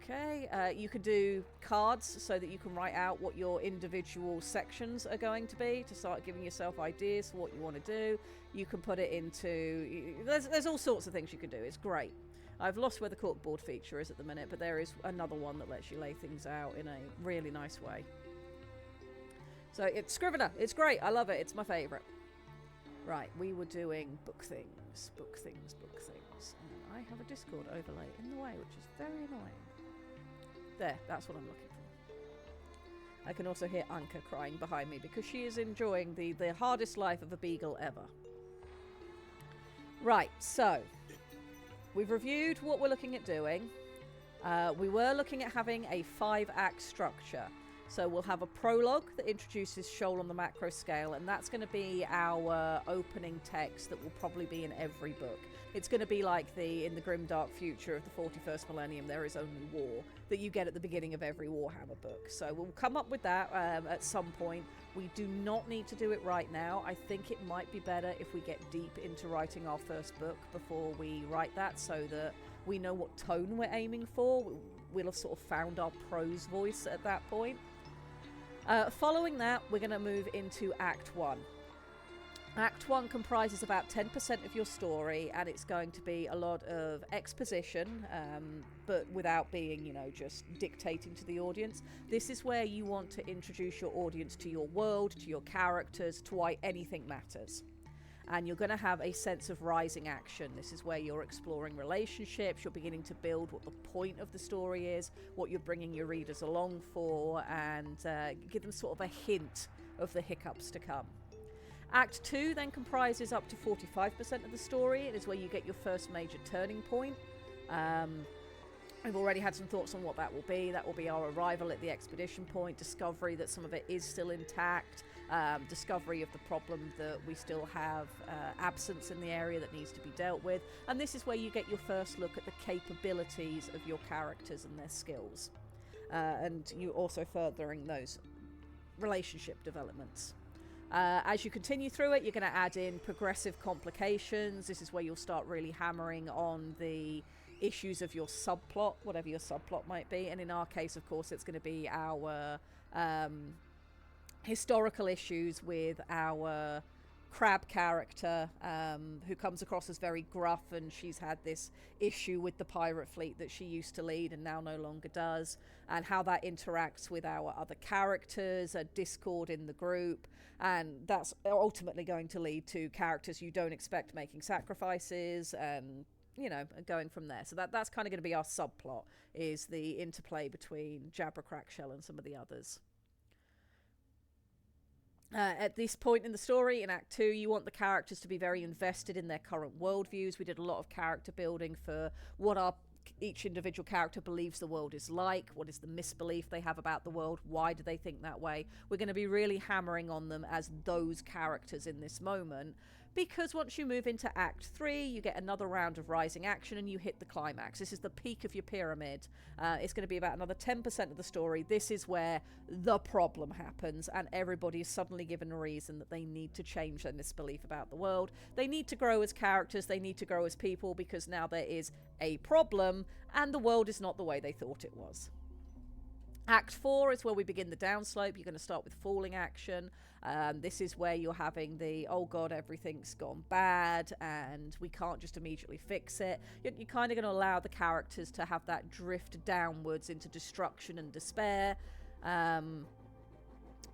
B: Okay, you can do cards so that you can write out what your individual sections are going to be, to start giving yourself ideas for what you want to do. You can put it into... There's all sorts of things you can do. It's great. I've lost where the corkboard feature is at the minute, but there is another one that lets you lay things out in a really nice way. So it's Scrivener. It's great. I love it. It's my favourite. Right, we were doing book things. And I have a Discord overlay in the way, which is very annoying. There, that's what I'm looking for. I can also hear Anka crying behind me because she is enjoying the hardest life of a beagle ever. Right, so we've reviewed what we're looking at doing. We were looking at having a 5-act structure. So we'll have a prologue that introduces Shoal on the macro scale, and that's going to be our opening text that will probably be in every book. It's going to be like in the grimdark future of the 41st millennium, there is only war, that you get at the beginning of every Warhammer book. So we'll come up with that at some point. We do not need to do it right now. I think it might be better if we get deep into writing our first book before we write that, so that we know what tone we're aiming for. We'll have sort of found our prose voice at that point. Following that, we're going to move into Act 1. Act 1 comprises about 10% of your story, and it's going to be a lot of exposition, but without being, just dictating to the audience. This is where you want to introduce your audience to your world, to your characters, to why anything matters. and you're going to have a sense of rising action. This is where you're exploring relationships, you're beginning to build what the point of the story is, what you're bringing your readers along for, and give them sort of a hint of the hiccups to come. Act 2 then comprises up to 45% of the story. It is where you get your first major turning point. We've already had some thoughts on what that will be. That will be our arrival at the expedition point, discovery that some of it is still intact, discovery of the problem that we still have absence in the area that needs to be dealt with. And this is where you get your first look at the capabilities of your characters and their skills. And you also furthering those relationship developments. As you continue through it, you're going to add in progressive complications. This is where you'll start really hammering on the issues of your subplot, whatever your subplot might be. And in our case, of course, it's going to be our historical issues with our crab character, who comes across as very gruff, and she's had this issue with the pirate fleet that she used to lead and now no longer does, and how that interacts with our other characters, a discord in the group, and that's ultimately going to lead to characters you don't expect making sacrifices, and going from there. So that's kind of going to be our subplot, is the interplay between Jabra Crackshell and some of the others. At this point in the story, in Act 2, you want the characters to be very invested in their current worldviews. We did a lot of character building for what each individual character believes the world is like, what is the misbelief they have about the world, why do they think that way. We're going to be really hammering on them as those characters in this moment, because once you move into Act 3, you get another round of rising action and you hit the climax. This is the peak of your pyramid. It's going to be about another 10% of the story. This is where the problem happens and everybody is suddenly given a reason that they need to change their misbelief about the world. They need to grow as characters, they need to grow as people, because now there is a problem and the world is not the way they thought it was. Act 4 is where we begin the downslope. You're going to start with falling action. This is where you're having the, oh god, everything's gone bad and we can't just immediately fix it. You're kind of going to allow the characters to have that drift downwards into destruction and despair.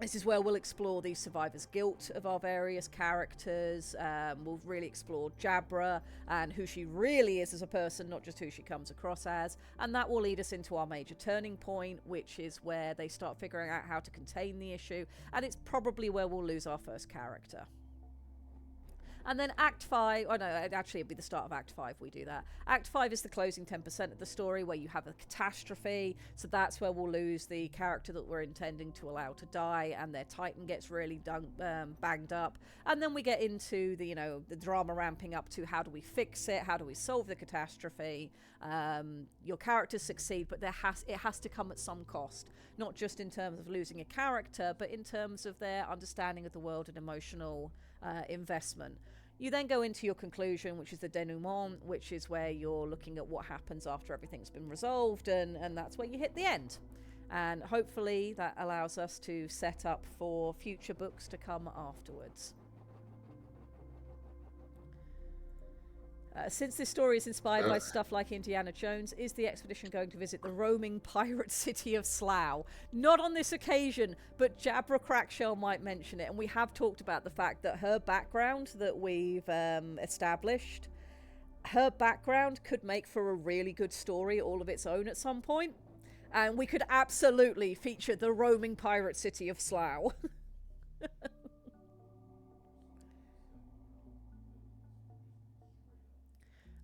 B: This is where we'll explore the survivor's guilt of our various characters. We'll really explore Jabra and who she really is as a person, not just who she comes across as. And that will lead us into our major turning point, which is where they start figuring out how to contain the issue. And it's probably where we'll lose our first character. And then Act 5, oh no, actually it'd be the start of Act 5 we do that. Act 5 is the closing 10% of the story where you have a catastrophe, so that's where we'll lose the character that we're intending to allow to die, and their titan gets really banged up. And then we get into the, the drama ramping up to how do we fix it, how do we solve the catastrophe. Your characters succeed, but it has to come at some cost, not just in terms of losing a character, but in terms of their understanding of the world and emotional investment. You then go into your conclusion, which is the denouement, which is where you're looking at what happens after everything's been resolved, and that's where you hit the end. And hopefully that allows us to set up for future books to come afterwards. Since this story is inspired by stuff like Indiana Jones, is the expedition going to visit the roaming pirate city of Slough? Not on this occasion, but Jabra Crackshell might mention it. And we have talked about the fact that her background that we've established, her background could make for a really good story all of its own at some point. And we could absolutely feature the roaming pirate city of Slough.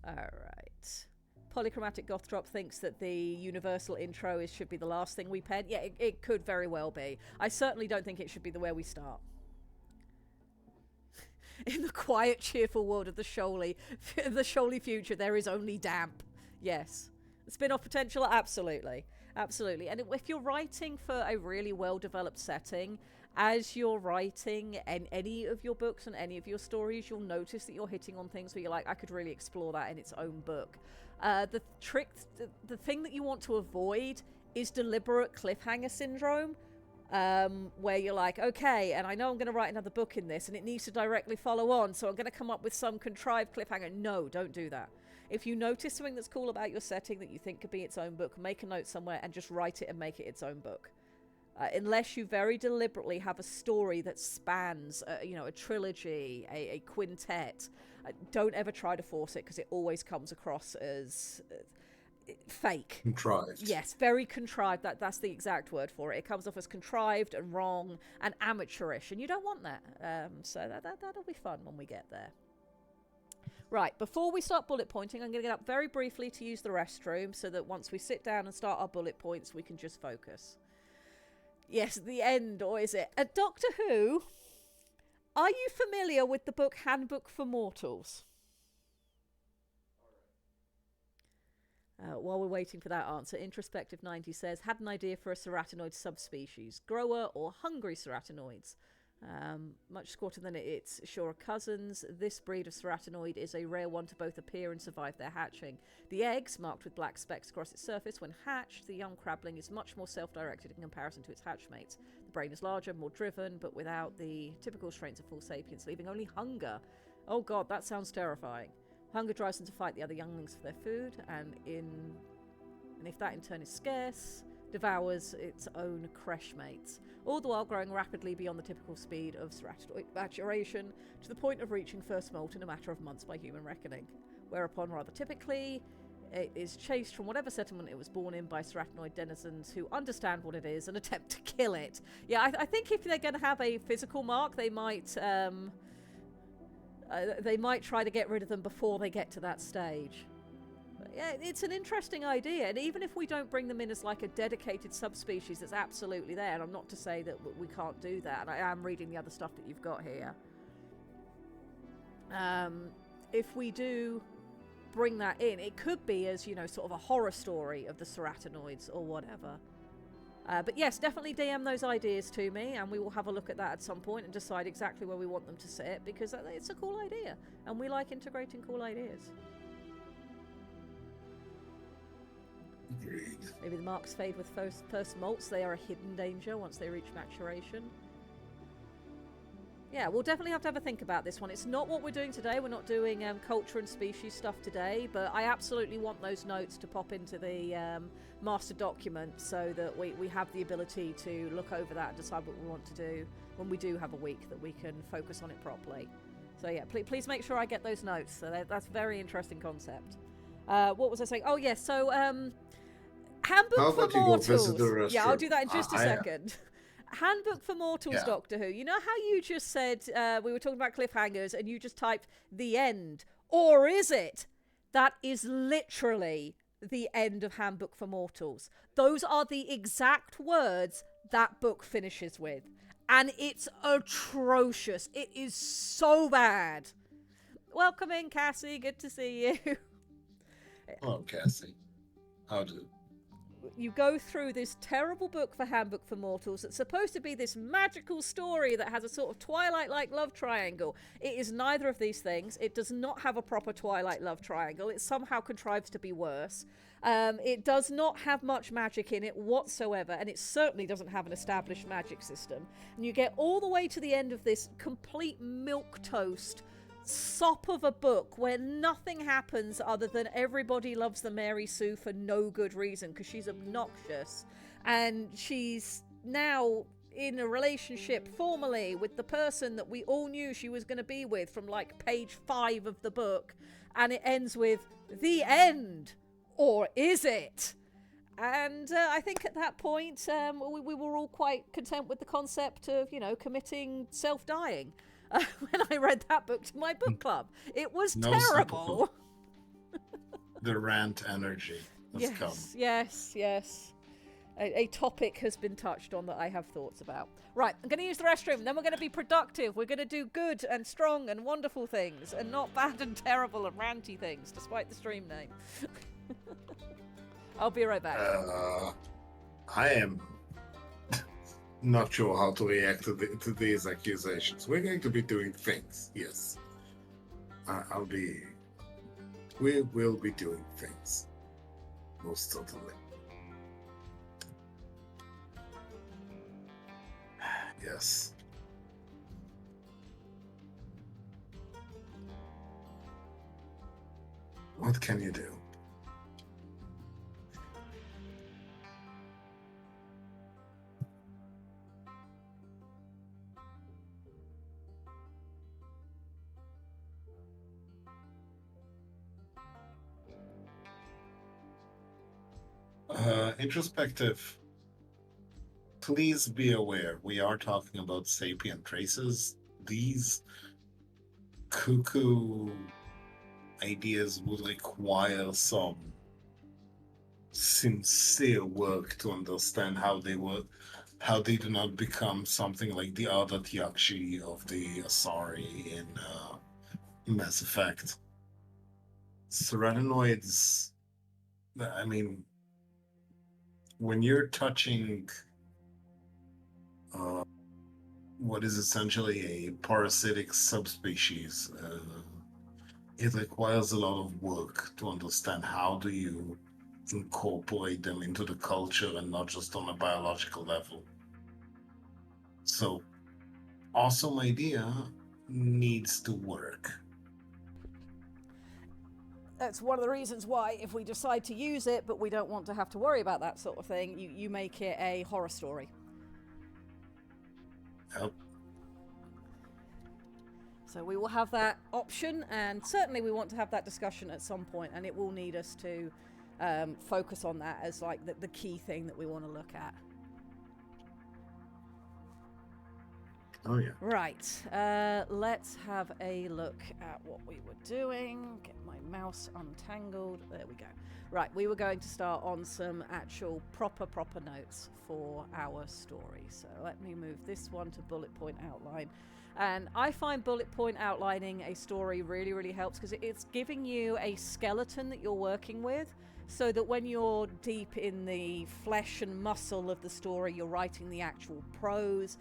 B: Alright. Polychromatic Goth Drop thinks that the universal intro should be the last thing we pen. Yeah, it could very well be. I certainly don't think it should be the way we start. In the quiet, cheerful world of the Shoaly future, there is only damp. Yes. Spin-off potential? Absolutely. Absolutely. And if you're writing for a really well-developed setting, as you're writing any of your books and any of your stories, you'll notice that you're hitting on things where you're like, I could really explore that in its own book. The thing that you want to avoid is deliberate cliffhanger syndrome, where you're like, okay, and I know I'm going to write another book in this and it needs to directly follow on, so I'm going to come up with some contrived cliffhanger. No, don't do that. If you notice something that's cool about your setting that you think could be its own book, make a note somewhere and just write it and make it its own book. unless you very deliberately have a story that spans, a trilogy, a quintet. Don't ever try to force it, because it always comes across as fake.
C: Contrived.
B: Yes, very contrived. That's the exact word for it. It comes off as contrived and wrong and amateurish, and you don't want that. So that'll be fun when we get there. Right, before we start bullet pointing, I'm going to get up very briefly to use the restroom, so that once we sit down and start our bullet points, we can just focus. Yes, the end, or is it? Doctor Who, are you familiar with the book Handbook for Mortals? While we're waiting for that answer, Introspective 90 says, had an idea for a ceratinoid subspecies, grower or hungry ceratinoids. Much squatter than its Shora cousins. This breed of ceratinoid is a rare one to both appear and survive their hatching. The eggs, marked with black specks across its surface, when hatched, the young crabling is much more self-directed in comparison to its hatchmates. The brain is larger, more driven, but without the typical strains of full sapience, leaving only hunger. Oh god, that sounds terrifying. Hunger drives them to fight the other younglings for their food, and if that in turn is scarce, devours its own creche mates, all the while growing rapidly beyond the typical speed of ceratinoid maturation, to the point of reaching first molt in a matter of months by human reckoning. Whereupon, rather typically, it is chased from whatever settlement it was born in by ceratinoid denizens who understand what it is and attempt to kill it. Yeah, I think if they're going to have a physical mark, they might try to get rid of them before they get to that stage. But yeah, it's an interesting idea, and even if we don't bring them in as like a dedicated subspecies that's absolutely there, and I'm not to say that we can't do that, and I am reading the other stuff that you've got here. If we do bring that in, it could be as, sort of a horror story of the ceratinoids or whatever. But yes, definitely DM those ideas to me, and we will have a look at that at some point and decide exactly where we want them to sit, because it's a cool idea, and we like integrating cool ideas.
C: Agreed.
B: Maybe the marks fade with first molts. They are a hidden danger once they reach maturation. Yeah, we'll definitely have to have a think about this one. It's not what we're doing today. We're not doing culture and species stuff today, but I absolutely want those notes to pop into the master document, so that we have the ability to look over that and decide what we want to do when we do have a week that we can focus on it properly. So yeah, please make sure I get those notes. So that's a very interesting concept. What was I saying? Oh yes, so Handbook
C: How
B: for
C: about you go visit the
B: Mortals. Yeah, I'll
C: restroom?
B: do that in just a second. Handbook for Mortals,
C: Yeah.
B: Doctor Who. You know how you just said we were talking about cliffhangers and you just typed the end? Or is it? That is literally the end of Handbook for Mortals. Those are the exact words that book finishes with. And it's atrocious. It is so bad. Welcome in, Cassie. Good to see you.
C: Oh, Cassie. How do?
B: You go through this terrible book for Handbook for Mortals that's supposed to be this magical story that has a sort of Twilight-like love triangle. It is neither of these things. It does not have a proper Twilight love triangle. It somehow contrives to be worse. It does not have much magic in it whatsoever, and it certainly doesn't have an established magic system. And you get all the way to the end of this complete milquetoast sop of a book where nothing happens other than everybody loves the Mary Sue for no good reason, because she's obnoxious, and she's now in a relationship formally with the person that we all knew she was going to be with from like page 5 of the book, and it ends with the end. Or is it? And I think at that point we were all quite content with the concept of, committing self-dying. When I read that book to my book club, it was terrible.
C: The rant energy has come.
B: Yes. A topic has been touched on that I have thoughts about. Right, I'm going to use the restroom, then we're going to be productive. We're going to do good and strong and wonderful things, and not bad and terrible and ranty things, despite the stream name. I'll be right back.
C: I am not sure how to react to these accusations. We're going to be doing things, yes. We will be doing things. Most certainly. Yes. What can you do? introspective, please be aware we are talking about sapient traces. These cuckoo ideas will require some sincere work to understand how they do not become something like the other Tiakshi of the Asari in Mass Effect. Serenoids, I mean, when you're touching uh, what is essentially a parasitic subspecies, it requires a lot of work to understand how do you incorporate them into the culture and not just on a biological level. So, awesome idea needs to work.
B: That's one of the reasons why, if we decide to use it, but we don't want to have to worry about that sort of thing, you make it a horror story.
C: Yep.
B: So we will have that option, and certainly we want to have that discussion at some point, and it will need us to focus on that as like the key thing that we want to look at.
C: Oh yeah.
B: Right, let's have a look at what we were doing. Get my mouse untangled. There we go. Right, we were going to start on some actual proper notes for our story. So let me move this one to bullet point outline. And I find bullet point outlining a story really helps because it's giving you a skeleton that you're working with, so that when you're deep in the flesh and muscle of the story, you're writing the actual prose,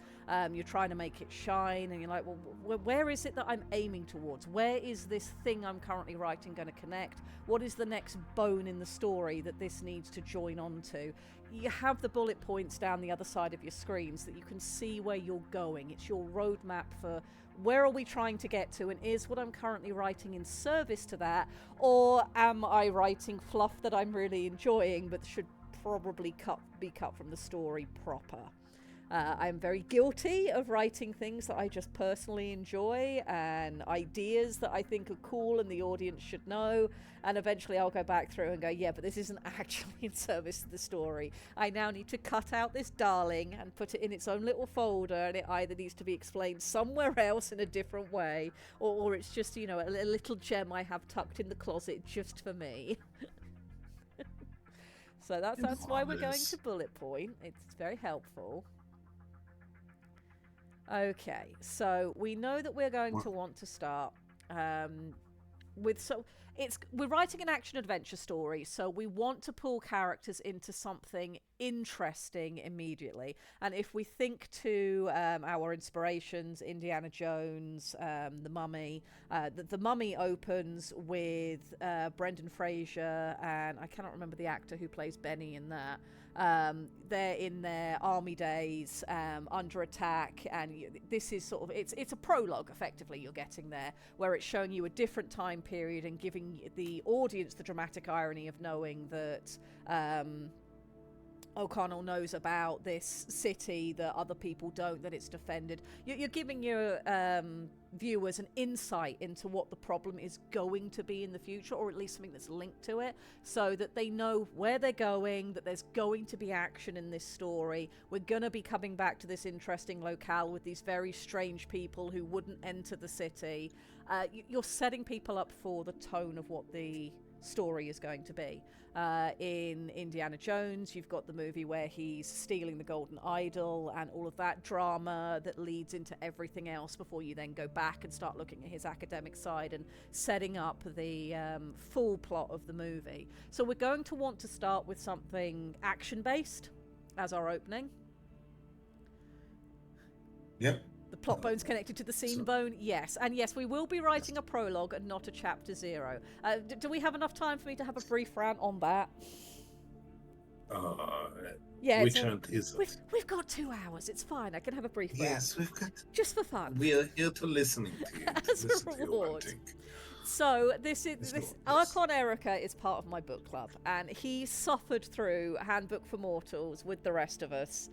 B: you're trying to make it shine, and you're like, well, where is it that I'm aiming towards? Where is this thing I'm currently writing going to connect? What is the next bone in the story that this needs to join onto? You have the bullet points down the other side of your screen so that you can see where you're going. It's your roadmap for where are we trying to get to, and is what I'm currently writing in service to that, or am I writing fluff that I'm really enjoying but should probably be cut from the story proper? I'm very guilty of writing things that I just personally enjoy and ideas that I think are cool and the audience should know, and eventually I'll go back through and go, yeah, but this isn't actually in service to the story. I now need to cut out this darling and put it in its own little folder, and it either needs to be explained somewhere else in a different way, or it's just, you know, a little gem I have tucked in the closet just for me. So that's why we're going to bullet point. It's very helpful. Okay, so we know that we're going to want to start with we're writing an action adventure story, so we want to pull characters into something interesting immediately. And if we think to our inspirations, Indiana Jones, The Mummy, the Mummy opens with Brendan Fraser, and I cannot remember the actor who plays Benny in that. They're in their army days, under attack, and this is sort of it's a prologue effectively you're getting there, where it's showing you a different time period and giving the audience the dramatic irony of knowing that O'Connell knows about this city that other people don't, that it's defended. You're giving your viewers an insight into what the problem is going to be in the future, or at least something that's linked to it, so that they know where they're going, that there's going to be action in this story. We're going to be coming back to this interesting locale with these very strange people who wouldn't enter the city. You're setting people up for the tone of what the story is going to be. In Indiana Jones, you've got the movie where he's stealing the golden idol and all of that drama that leads into everything else before you then go back and start looking at his academic side and setting up the full plot of the movie. So we're going to want to start with something action-based as our opening.
C: Yep.
B: The plot bone's connected to the scene bone, yes. And yes, we will be writing a prologue and not a chapter 0. Do we have enough time for me to have a brief rant on that? Yeah,
C: which rant is it?
B: We've got 2 hours. It's fine. I can have a brief rant.
C: Yes, we've got.
B: Just for fun.
C: We are here to listening to you.
B: As a reward. So this Archon Erica is part of my book club, and he suffered through Handbook for Mortals with the rest of us.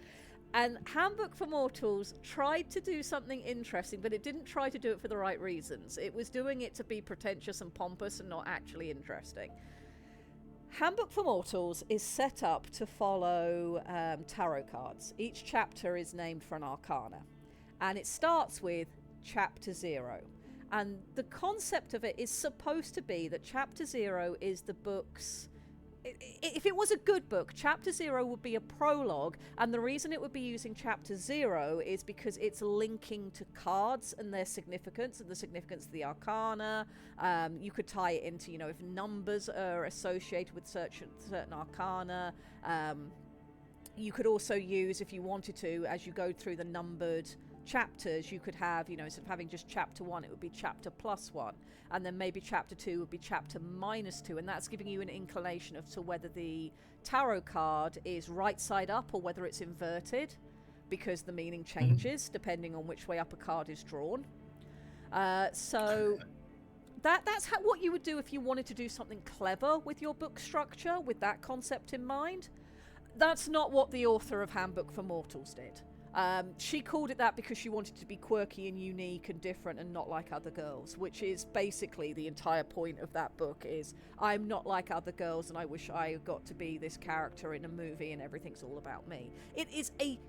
B: And Handbook for Mortals tried to do something interesting, but it didn't try to do it for the right reasons. It was doing it to be pretentious and pompous and not actually interesting. Handbook for Mortals is set up to follow tarot cards. Each chapter is named for an arcana, and it starts with Chapter 0. And the concept of it is supposed to be that Chapter 0 is the book's... If it was a good book, Chapter 0 would be a prologue, and the reason it would be using Chapter 0 is because it's linking to cards and their significance, and the significance of the arcana. You could tie it into, you know, if numbers are associated with certain arcana. You could also use, if you wanted to, as you go through the numbered chapters, you could have, you know, instead of having just chapter 1, it would be chapter +1, and then maybe chapter 2 would be chapter -2, and that's giving you an inclination of to whether the tarot card is right side up or whether it's inverted, because the meaning changes depending on which way up a card is drawn. So that's what you would do if you wanted to do something clever with your book structure, with that concept in mind. That's not what the author of Handbook for Mortals did. She called it that because she wanted to be quirky and unique and different and not like other girls, which is basically the entire point of that book. Is I'm not like other girls and I wish I got to be this character in a movie and everything's all about me. It is a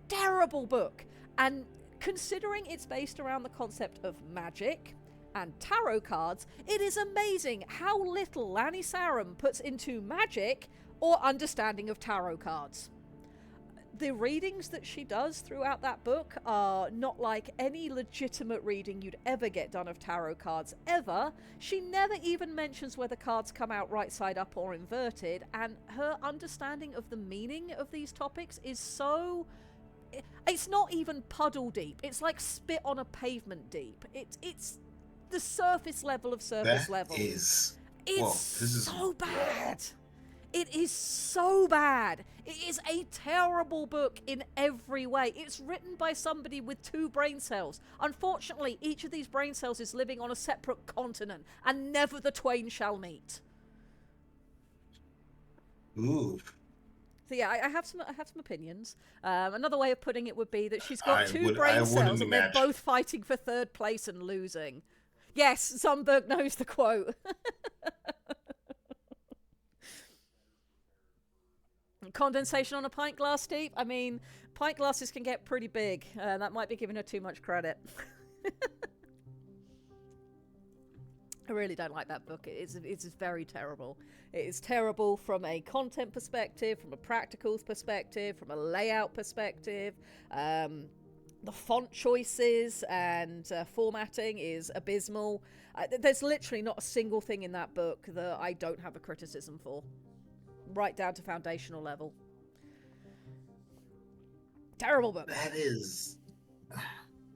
B: terrible book, and considering it's based around the concept of magic and tarot cards, it is amazing how little Lani Sarum puts into magic or understanding of tarot cards. The readings that she does throughout that book are not like any legitimate reading you'd ever get done of tarot cards ever. She never even mentions whether cards come out right side up or inverted, and her understanding of the meaning of these topics is so... It's not even puddle deep. It's like spit on a pavement deep. It's the surface level of surface level.
C: It's
B: so bad. It is so bad. It is a terrible book in every way. It's written by somebody with 2 brain cells. Unfortunately, each of these brain cells is living on a separate continent, and never the twain shall meet.
C: Ooh.
B: So yeah, I have some opinions. Another way of putting it would be that she's got 2 brain
C: I
B: cells,
C: wouldn't
B: and they're
C: imagine.
B: both fighting for 3rd place and losing. Yes, Zumberg knows the quote. Condensation on a pint glass deep? I mean, pint glasses can get pretty big. That might be giving her too much credit. I really don't like that book. It's very terrible. It is terrible from a content perspective, from a practicals perspective, from a layout perspective. The font choices and formatting is abysmal. There's literally not a single thing in that book that I don't have a criticism for. Right down to foundational level. Terrible book.
C: That is...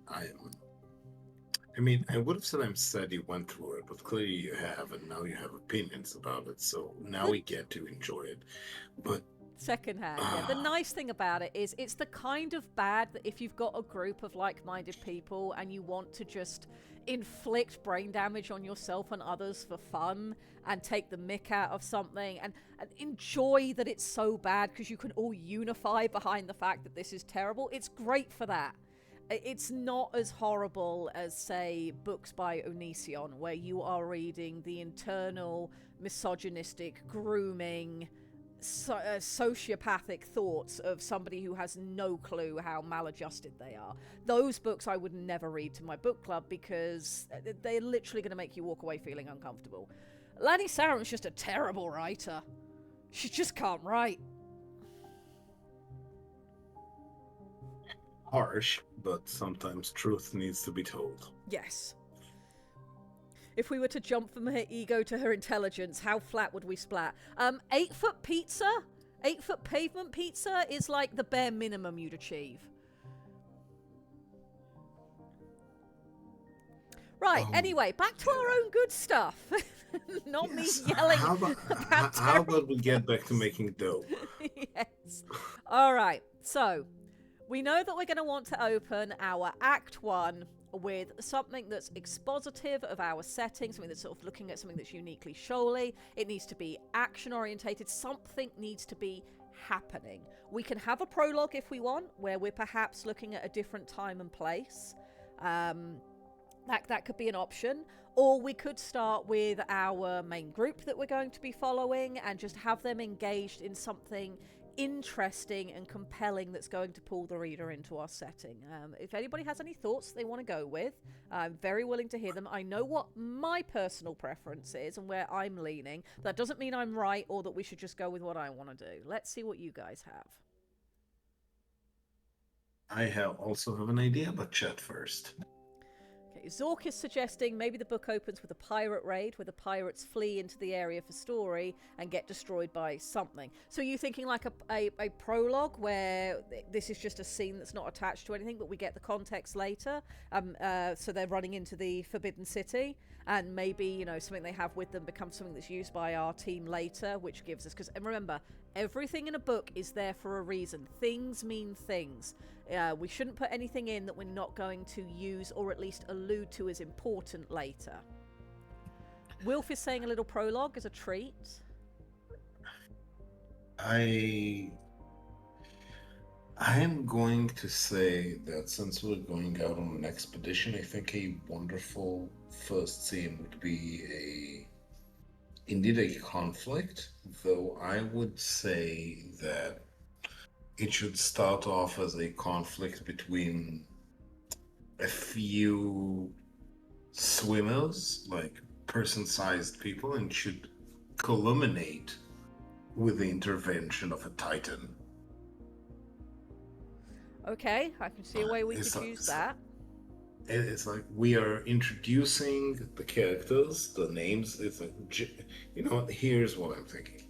C: I mean, I would have said I'm sad you went through it, but clearly you have, and now you have opinions about it, so now we get to enjoy it. But
B: Secondhand, yeah. The nice thing about it is it's the kind of bad that if you've got a group of like-minded people and you want to just inflict brain damage on yourself and others for fun and take the mick out of something and enjoy that it's so bad because you can all unify behind the fact that this is terrible, it's great for that. It's not as horrible as, say, books by Onision, where you are reading the internal misogynistic, grooming, sociopathic thoughts of somebody who has no clue how maladjusted they are. Those books I would never read to my book club because they're literally going to make you walk away feeling uncomfortable. Lani Sarum's just a terrible writer. She just can't write.
C: harsh, but sometimes truth needs to be told.
B: Yes. If we were to jump from her ego to her intelligence, how flat would we splat? 8-foot pizza? 8-foot pavement pizza is like the bare minimum you'd achieve. Right, anyway, back to our own good stuff. Not
C: Yes,
B: me yelling
C: how about we get back to making dough?
B: Yes. All right, so we know that we're going to want to open our Act 1 with something that's expositive of our setting, something that's sort of looking at something that's uniquely Shoaly. It needs to be action-orientated. Something needs to be happening. We can have a prologue if we want, where we're perhaps looking at a different time and place. That could be an option. Or we could start with our main group that we're going to be following and just have them engaged in something interesting and compelling that's going to pull the reader into our setting. If anybody has any thoughts they want to go with, I'm very willing to hear them. I know what my personal preference is and where I'm leaning. That doesn't mean I'm right or that we should just go with what I want to do. Let's see what you guys have.
C: I also have an idea, but chat first.
B: Okay, Zork is suggesting maybe the book opens with a pirate raid where the pirates flee into the area for story and get destroyed by something. So are you thinking like a prologue where this is just a scene that's not attached to anything, but we get the context later? So they're running into the Forbidden City, and maybe, you know, something they have with them becomes something that's used by our team later, which gives us... And remember, everything in a book is there for a reason. Things mean things. We shouldn't put anything in that we're not going to use or at least allude to as important later. Wilf is saying a little prologue as a treat.
C: I am going to say that since we're going out on an expedition, I think a wonderful first scene would be indeed a conflict, though I would say that it should start off as a conflict between a few swimmers, like person-sized people, and should culminate with the intervention of a titan.
B: Okay, I can see a way we could use that.
C: It's like we are introducing the characters, the names. It's like, you know what? Here's what I'm thinking.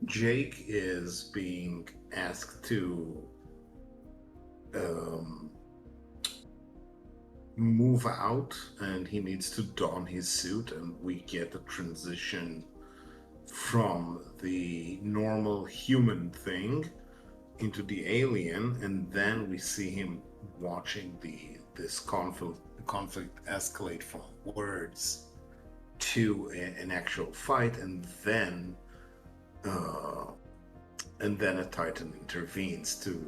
C: Jake is being asked to move out, and he needs to don his suit, and we get a transition from the normal human thing into the alien, and then we see him watching this conflict escalate from words to an actual fight, and then a titan intervenes to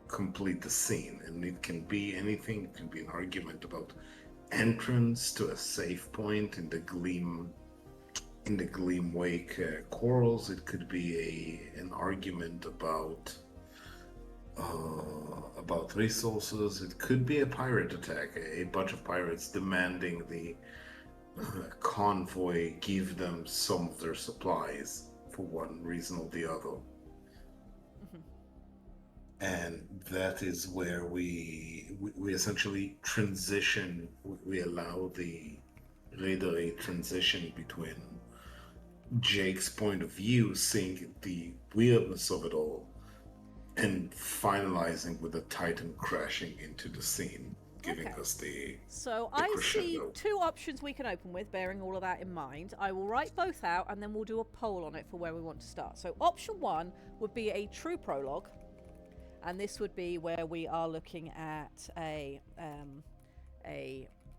C: complete the scene. And it can be anything. It can be an argument about entrance to a safe point in the Gleam Wake corals. It could be an argument about resources. It could be a pirate attack, a bunch of pirates demanding the convoy give them some of their supplies for one reason or the other. And that is where we essentially transition. We allow the reader a transition between Jake's point of view, seeing the weirdness of it all, and finalizing with a titan crashing into the scene, giving us the
B: So
C: the
B: I
C: crescendo.
B: see two options we can open with, bearing all of that in mind. I will write both out and then we'll do a poll on it for where we want to start. So option one would be a true prologue, and this would be where we are looking at a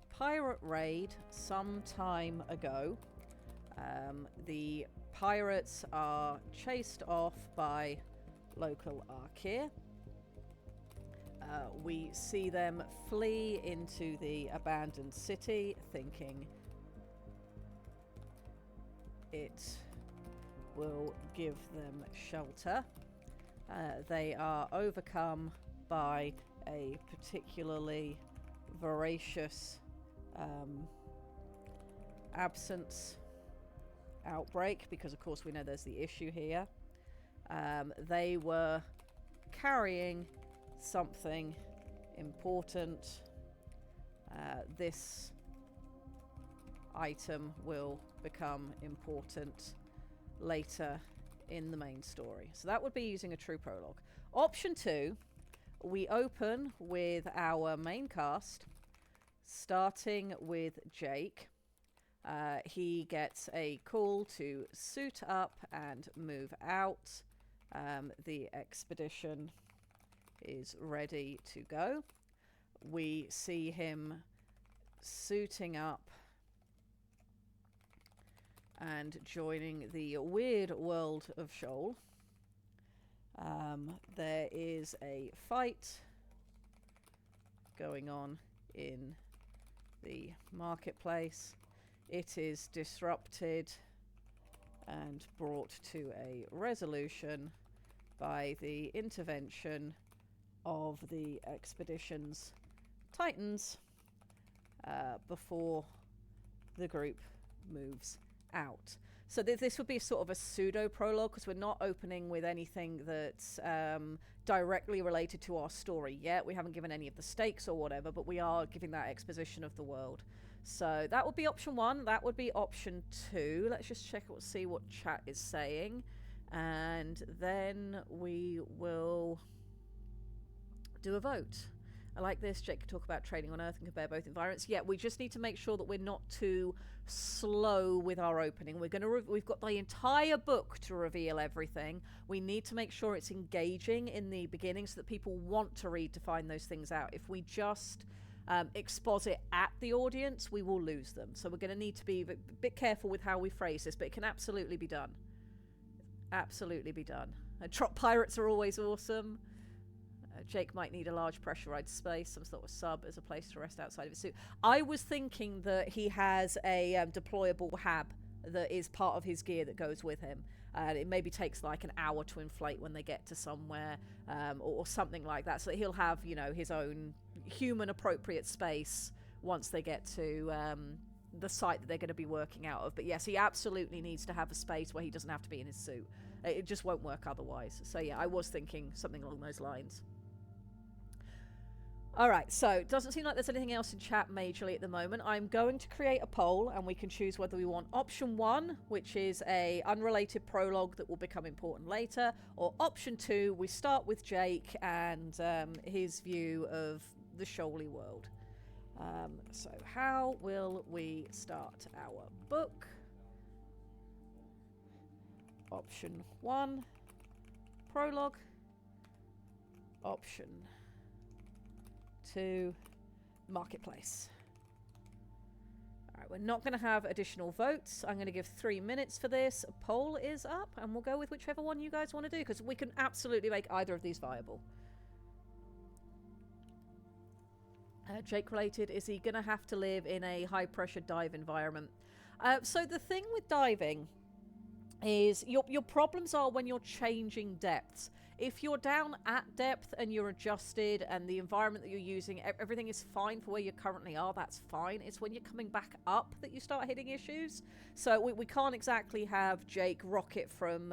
B: pirate raid some time ago. The pirates are chased off by local Arkir. We see them flee into the abandoned city, thinking it will give them shelter. They are overcome by a particularly voracious absence outbreak, because of course we know there's the issue here. They were carrying something important. This item will become important later in the main story. So that would be using a true prologue. Option two, we open with our main cast, starting with Jake. He gets a call to suit up and move out. The expedition is ready to go. We see him suiting up and joining the weird world of Shoal. There is a fight going on in the marketplace. it is disrupted and brought to a resolution by the intervention of the expedition's Titans before the group moves out. So this would be sort of a pseudo prologue because we're not opening with anything that's directly related to our story yet. We haven't given any of the stakes or whatever, but we are giving that exposition of the world. So that would be option 1. That would be option 2. Let's just check, see what chat is saying, and then we will do a vote. I like this. Jake can talk about trading on Earth and compare both environments. Yeah, we just need to make sure that we're not too slow with our opening. We've got the entire book to reveal everything. We need to make sure it's engaging in the beginning so that people want to read to find those things out. If we just exposit at the audience, we will lose them. So we're going to need to be a bit careful with how we phrase this, but it can absolutely be done. Absolutely be done. Trop pirates are always awesome. Jake might need a large pressurized space, some sort of sub as a place to rest outside of his suit. I was thinking that he has a deployable hab that is part of his gear that goes with him. It maybe takes like an hour to inflate when they get to somewhere, or something like that. So that he'll have, you know, his own human appropriate space once they get to the site that they're going to be working out of. But yes, he absolutely needs to have a space where he doesn't have to be in his suit. It just won't work otherwise. So yeah, I was thinking something along those lines. Alright, so it doesn't seem like there's anything else in chat majorly at the moment. I'm going to create a poll and we can choose whether we want option 1, which is a unrelated prologue that will become important later, or option 2, we start with Jake and his view of the Shoaly world. So how will we start our book? Option 1, prologue. Option 2, marketplace. Alright, we're not going to have additional votes. I'm going to give 3 minutes for this. A poll is up, and we'll go with whichever one you guys want to do, because we can absolutely make either of these viable. Jake related, is he going to have to live in a high-pressure dive environment? So the thing with diving is your problems are when you're changing depths. If you're down at depth and you're adjusted and the environment that you're using, everything is fine for where you currently are, that's fine. It's when you're coming back up that you start hitting issues. So we can't exactly have Jake rocket from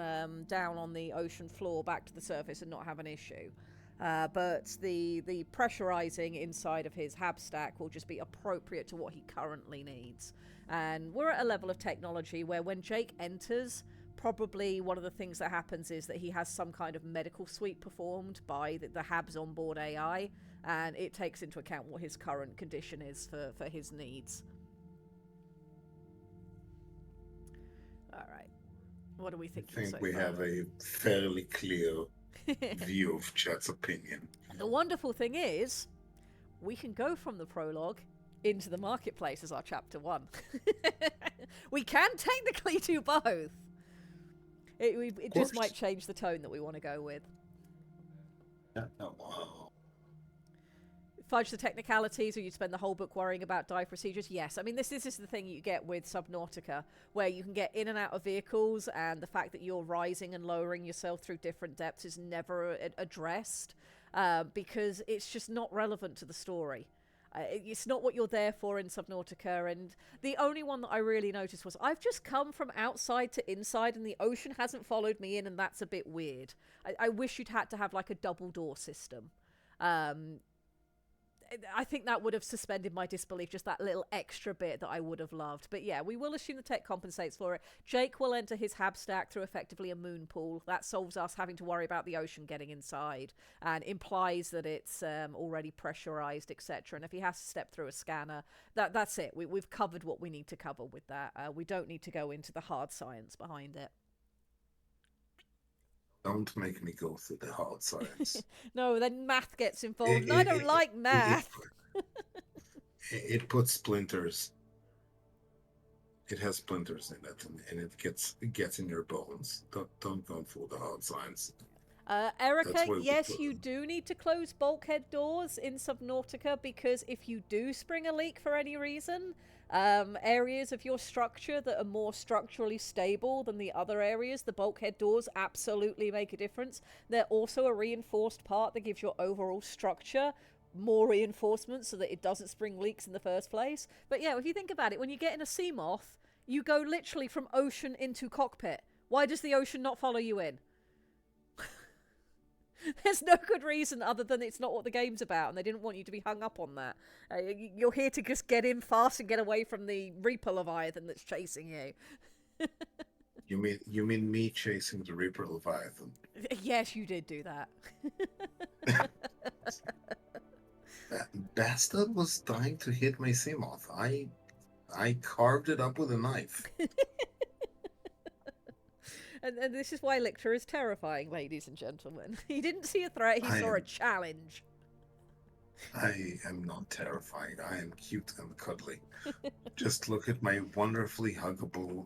B: down on the ocean floor back to the surface and not have an issue. But the pressurizing inside of his hab stack will just be appropriate to what he currently needs. And we're at a level of technology where when Jake enters, probably one of the things that happens is that he has some kind of medical suite performed by the Hab's onboard AI, and it takes into account what his current condition is for his needs. Alright. What do we think?
C: I think we have a fairly clear view of chat's opinion.
B: The wonderful thing is, we can go from the prologue into the marketplace as our chapter 1. We can technically do both. It just might change the tone that we want to go with.
C: Yeah. Oh, wow.
B: Fudge the technicalities, or you'd spend the whole book worrying about dive procedures. Yes, I mean, this is the thing you get with Subnautica, where you can get in and out of vehicles, and the fact that you're rising and lowering yourself through different depths is never addressed, because it's just not relevant to the story. It's not what you're there for in Subnautica, and the only one that I really noticed was I've just come from outside to inside and the ocean hasn't followed me in, and that's a bit weird. I wish you'd had to have like a double door system. I think that would have suspended my disbelief, just that little extra bit that I would have loved. But yeah, we will assume the tech compensates for it. Jake will enter his hab stack through effectively a moon pool. That solves us having to worry about the ocean getting inside, and implies that it's already pressurized, etc. And if he has to step through a scanner, that's it. We've covered what we need to cover with that. We don't need to go into the hard science behind it.
C: Don't make me go through the hard science.
B: No, then math gets involved, and I don't like math.
C: It puts splinters. It has splinters in it, and it gets in your bones. Don't go through the hard science.
B: Erica, yes, you do need to close bulkhead doors in Subnautica, because if you do spring a leak for any reason, Areas of your structure that are more structurally stable than the other areas, the bulkhead doors absolutely make a difference. They're also a reinforced part that gives your overall structure more reinforcement so that it doesn't spring leaks in the first place. But yeah, if you think about it, when you get in a sea moth, you go literally from ocean into cockpit. Why does the ocean not follow you in? There's no good reason other than it's not what the game's about, and they didn't want you to be hung up on that. You're here to just get in fast and get away from the Reaper Leviathan that's chasing you.
C: You mean me chasing the Reaper Leviathan?
B: Yes, you did do that.
C: That bastard was trying to hit my Seamoth. I carved it up with a knife.
B: And this is why Lictor is terrifying, ladies and gentlemen. He didn't see a threat, he saw a challenge.
C: I am not terrifying. I am cute and cuddly. Just look at my wonderfully huggable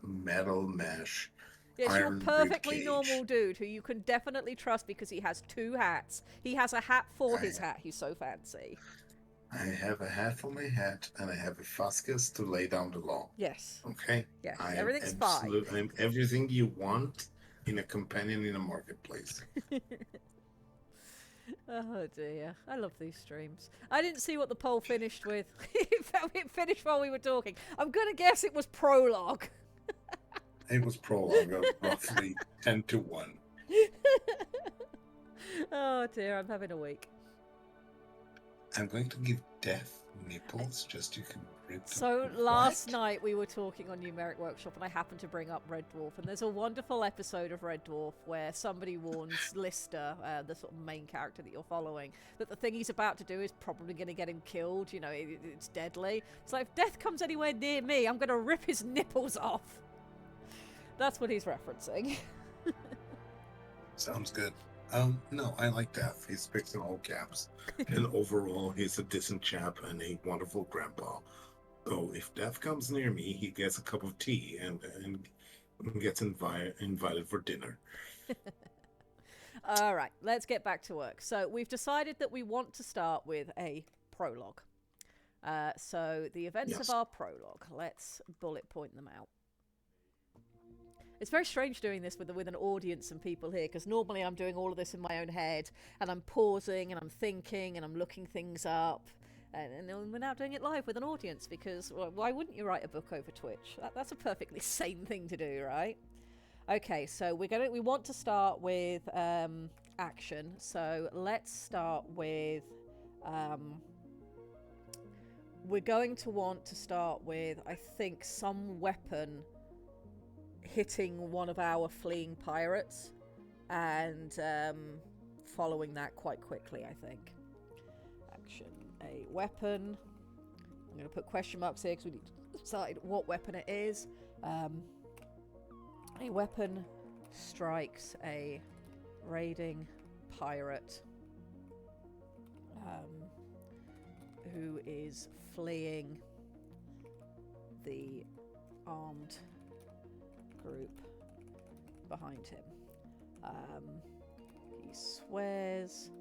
C: metal mesh.
B: Yes, you're a
C: iron
B: perfectly
C: ribcage.
B: normal dude who you can definitely trust because he has 2 hats. He has a hat for his hat, he's so fancy.
C: I have a hat for my hat, and I have a fuscus to lay down the law.
B: Yes.
C: Okay?
B: Yes,
C: I am
B: everything's fine.
C: I'm everything you want in a companion in a marketplace.
B: Oh dear, I love these streams. I didn't see what the poll finished with. It finished while we were talking. I'm gonna guess it was prologue.
C: It was prologue of roughly 10 to 1.
B: Oh dear, I'm having a week.
C: I'm going to give Death nipples just you can rip them.
B: So last night we were talking on Numeric Workshop and I happened to bring up Red Dwarf, and there's a wonderful episode of Red Dwarf where somebody warns Lister, the sort of main character that you're following, that the thing he's about to do is probably going to get him killed. You know, it's deadly. It's like, if death comes anywhere near me, I'm going to rip his nipples off. That's what he's referencing.
C: Sounds good. No, I like Death. He speaks in all caps. And overall, he's a decent chap and a wonderful grandpa. So if Death comes near me, he gets a cup of tea and gets invited for dinner.
B: All right, let's get back to work. So we've decided that we want to start with a prologue. So the events of our prologue, let's bullet point them out. It's very strange doing this with an audience and people here, because normally I'm doing all of this in my own head, and I'm pausing, and I'm thinking, and I'm looking things up, and we're now doing it live with an audience, because why wouldn't you write a book over Twitch? That's a perfectly sane thing to do, right? Okay, so we want to start with action, so let's start with... we're going to want to start with, I think, some weapon hitting one of our fleeing pirates and following that quite quickly, I think. Action, a weapon. I'm going to put question marks here because we need to decide what weapon it is. A weapon strikes a raiding pirate who is fleeing the armed group behind him. He swears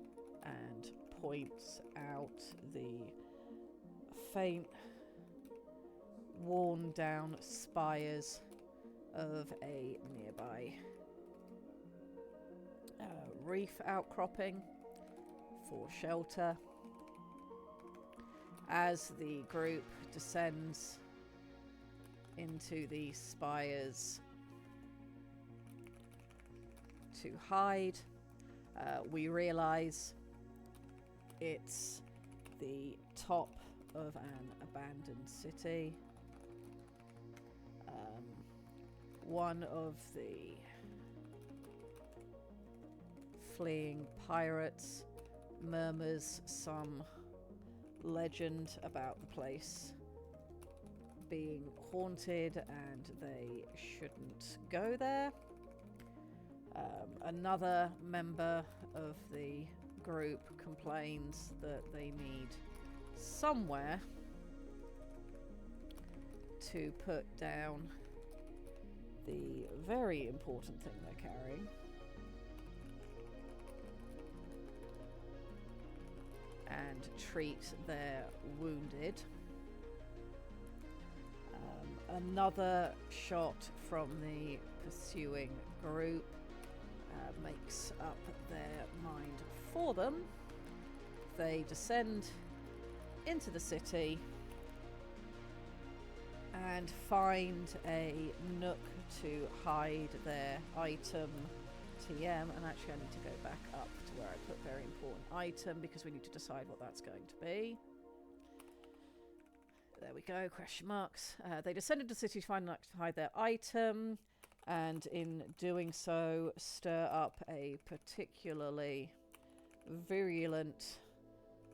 B: and points out the faint, worn down spires of a nearby reef outcropping for shelter. As the group descends into the spires to hide, we realize it's the top of an abandoned city. One of the fleeing pirates murmurs some legend about the place being haunted and they shouldn't go there. Another member of the group complains that they need somewhere to put down the very important thing they're carrying. And treat their wounded. Another shot from the pursuing group makes up their mind for them. They descend into the city and find a nook to hide their item TM. And actually I need to go back up to where I put very important item because we need to decide what that's going to be. There we go, question marks. They descended to the city to find a nook to hide their item, and in doing so stir up a particularly virulent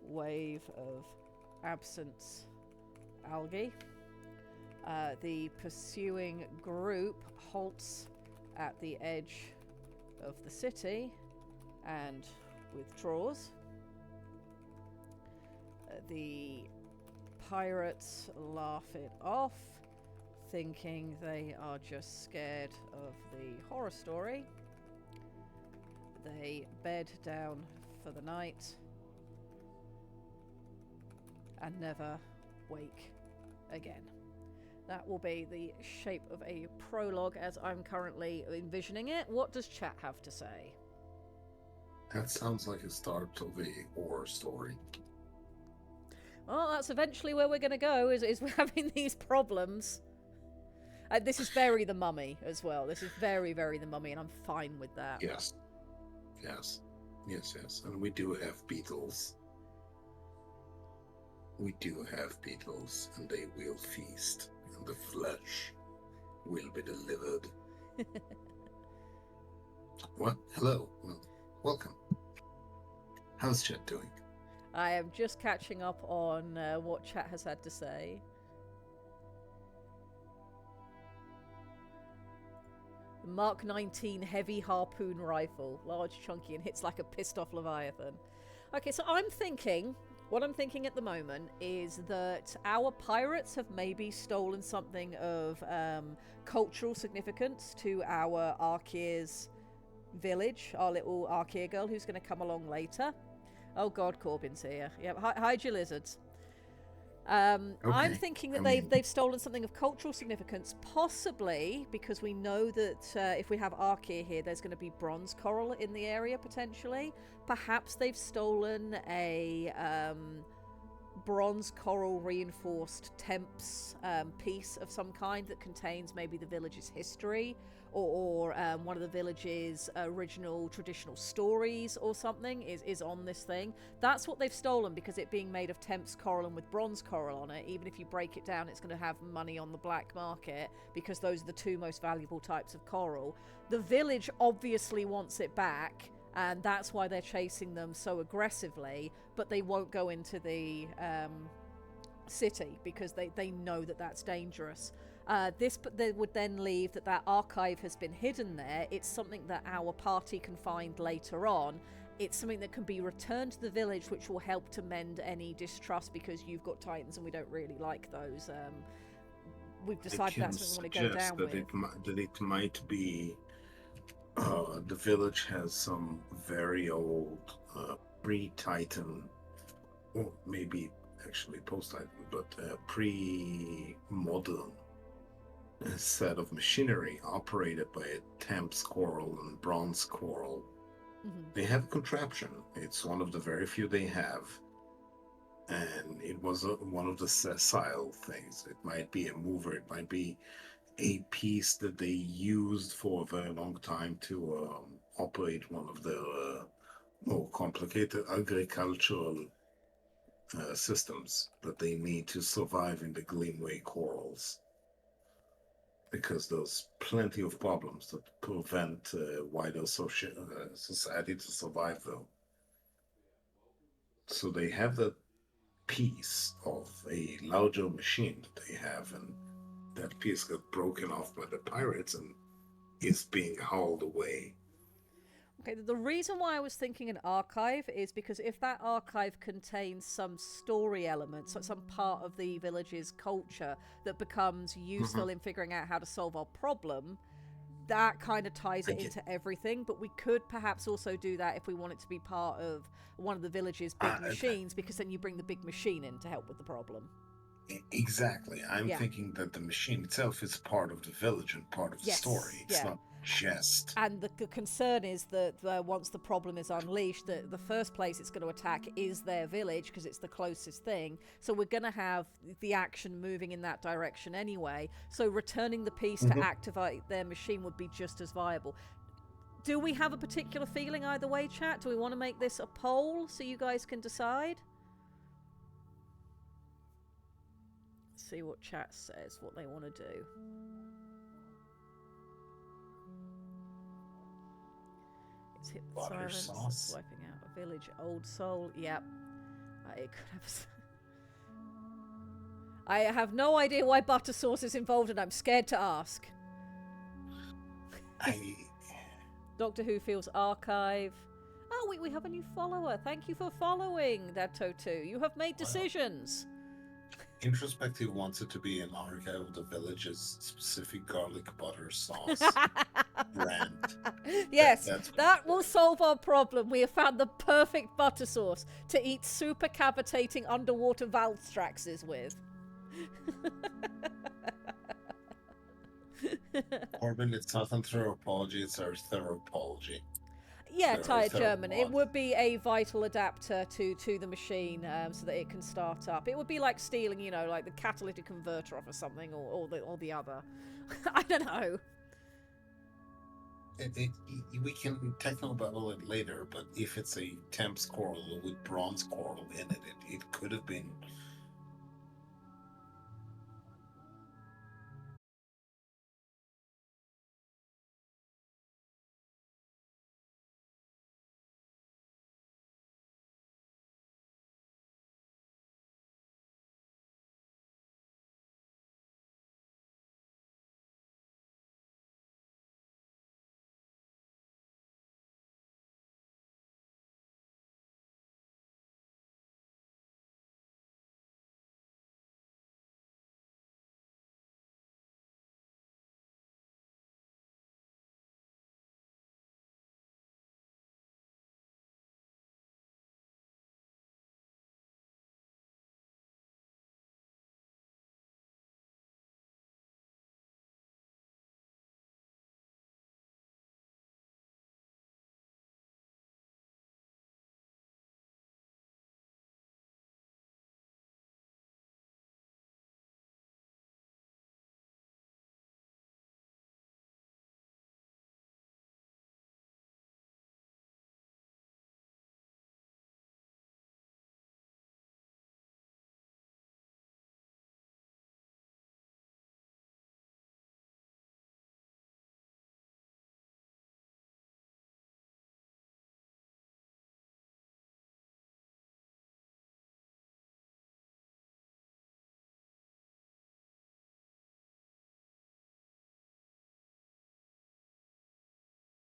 B: wave of absence algae. The pursuing group halts at the edge of the city and withdraws. The pirates laugh it off, thinking they are just scared of the horror story. They bed down for the night and never wake again. That will be the shape of a prologue as I'm currently envisioning it. What does chat have to say?
C: That sounds like a start of a horror story.
B: Well, that's eventually where we're going to go, is we're having these problems. This is very The Mummy as well. This is very, very The Mummy, and I'm fine with that.
C: Yes. And we do have beetles. We do have beetles, and they will feast, and the flesh will be delivered. What? Hello. Well, welcome. How's chat doing?
B: I am just catching up on what chat has had to say. Mark 19 heavy harpoon rifle, large, chunky, and hits like a pissed off leviathan. Okay, so what I'm thinking at the moment is that our pirates have maybe stolen something of cultural significance to our Arkir's village, our little Arkir girl who's going to come along later. Oh god, Corbyn's here. Yep, hide your lizards. I'm thinking that they've stolen something of cultural significance, possibly because we know that if we have Arkir here, there's going to be bronze coral in the area, potentially. Perhaps they've stolen a bronze coral reinforced Temps piece of some kind that contains maybe the village's history or one of the village's original traditional stories or something is on this thing. That's what they've stolen, because it being made of Temps coral and with bronze coral on it, even if you break it down, it's going to have money on the black market because those are the two most valuable types of coral. The village obviously wants it back, and that's why they're chasing them so aggressively, but they won't go into the city because they know that that's dangerous. They would then leave that archive has been hidden there. It's something that our party can find later on. It's something that can be returned to the village, which will help to mend any distrust, because you've got Titans and we don't really like those. We've decided that's something we want to go down with.
C: That it might be the village has some very old pre-Titan, or maybe actually post-Titan, but pre-modern set of machinery operated by a Temps coral and bronze coral.
B: Mm-hmm.
C: They have a contraption. It's one of the very few they have, and it was one of the sessile things. It might be a mover, it might be a piece that they used for a very long time to operate one of the more complicated agricultural systems that they need to survive in the Gleamway corals. Because there's plenty of problems that prevent wider society to survive, though. So they have that piece of a larger machine that they have, and that piece got broken off by the pirates and is being hauled away.
B: Okay, the reason why I was thinking an archive is because if that archive contains some story elements, so some part of the village's culture that becomes useful in figuring out how to solve our problem, that kind of ties it into everything. But we could perhaps also do that if we want it to be part of one of the village's big machines, because then you bring the big machine in to help with the problem.
C: Exactly. I'm
B: Yeah.
C: thinking that the machine itself is part of the village and part of the
B: Yes,
C: story. It's
B: yeah.
C: not just.
B: And the concern is that once the problem is unleashed, the first place it's going to attack is their village because it's the closest thing. So we're going to have the action moving in that direction anyway. So returning the piece to
C: Mhm.
B: activate their machine would be just as viable. Do we have a particular feeling either way, chat? Do we want to make this a poll so you guys can decide? See what chat says, what they want to do. It's hit the
C: Butter
B: silence,
C: sauce.
B: wiping out a village. Old soul, yep. It could have. I have no idea why butter sauce is involved, and I'm scared to ask.
C: I
B: Doctor Who feels archive. Oh, we have a new follower. Thank you for following, Dabto2. You have made decisions.
C: Introspective wants it to be an archive of the village's specific garlic butter sauce brand.
B: Yes,
C: That's
B: that will solve our problem. We have found the perfect butter sauce to eat super cavitating underwater Valstraxes with.
C: Corbin, it's not anthropology, it's arthropology.
B: Yeah,
C: There are
B: tired
C: third
B: German. It
C: ones.
B: would be a vital adapter to the machine so that it can start up. It would be like stealing, you know, like the catalytic converter off or something, or the other. I don't know.
C: We can techno battle it later, but if it's a Temps coral with bronze coral in it, it could have been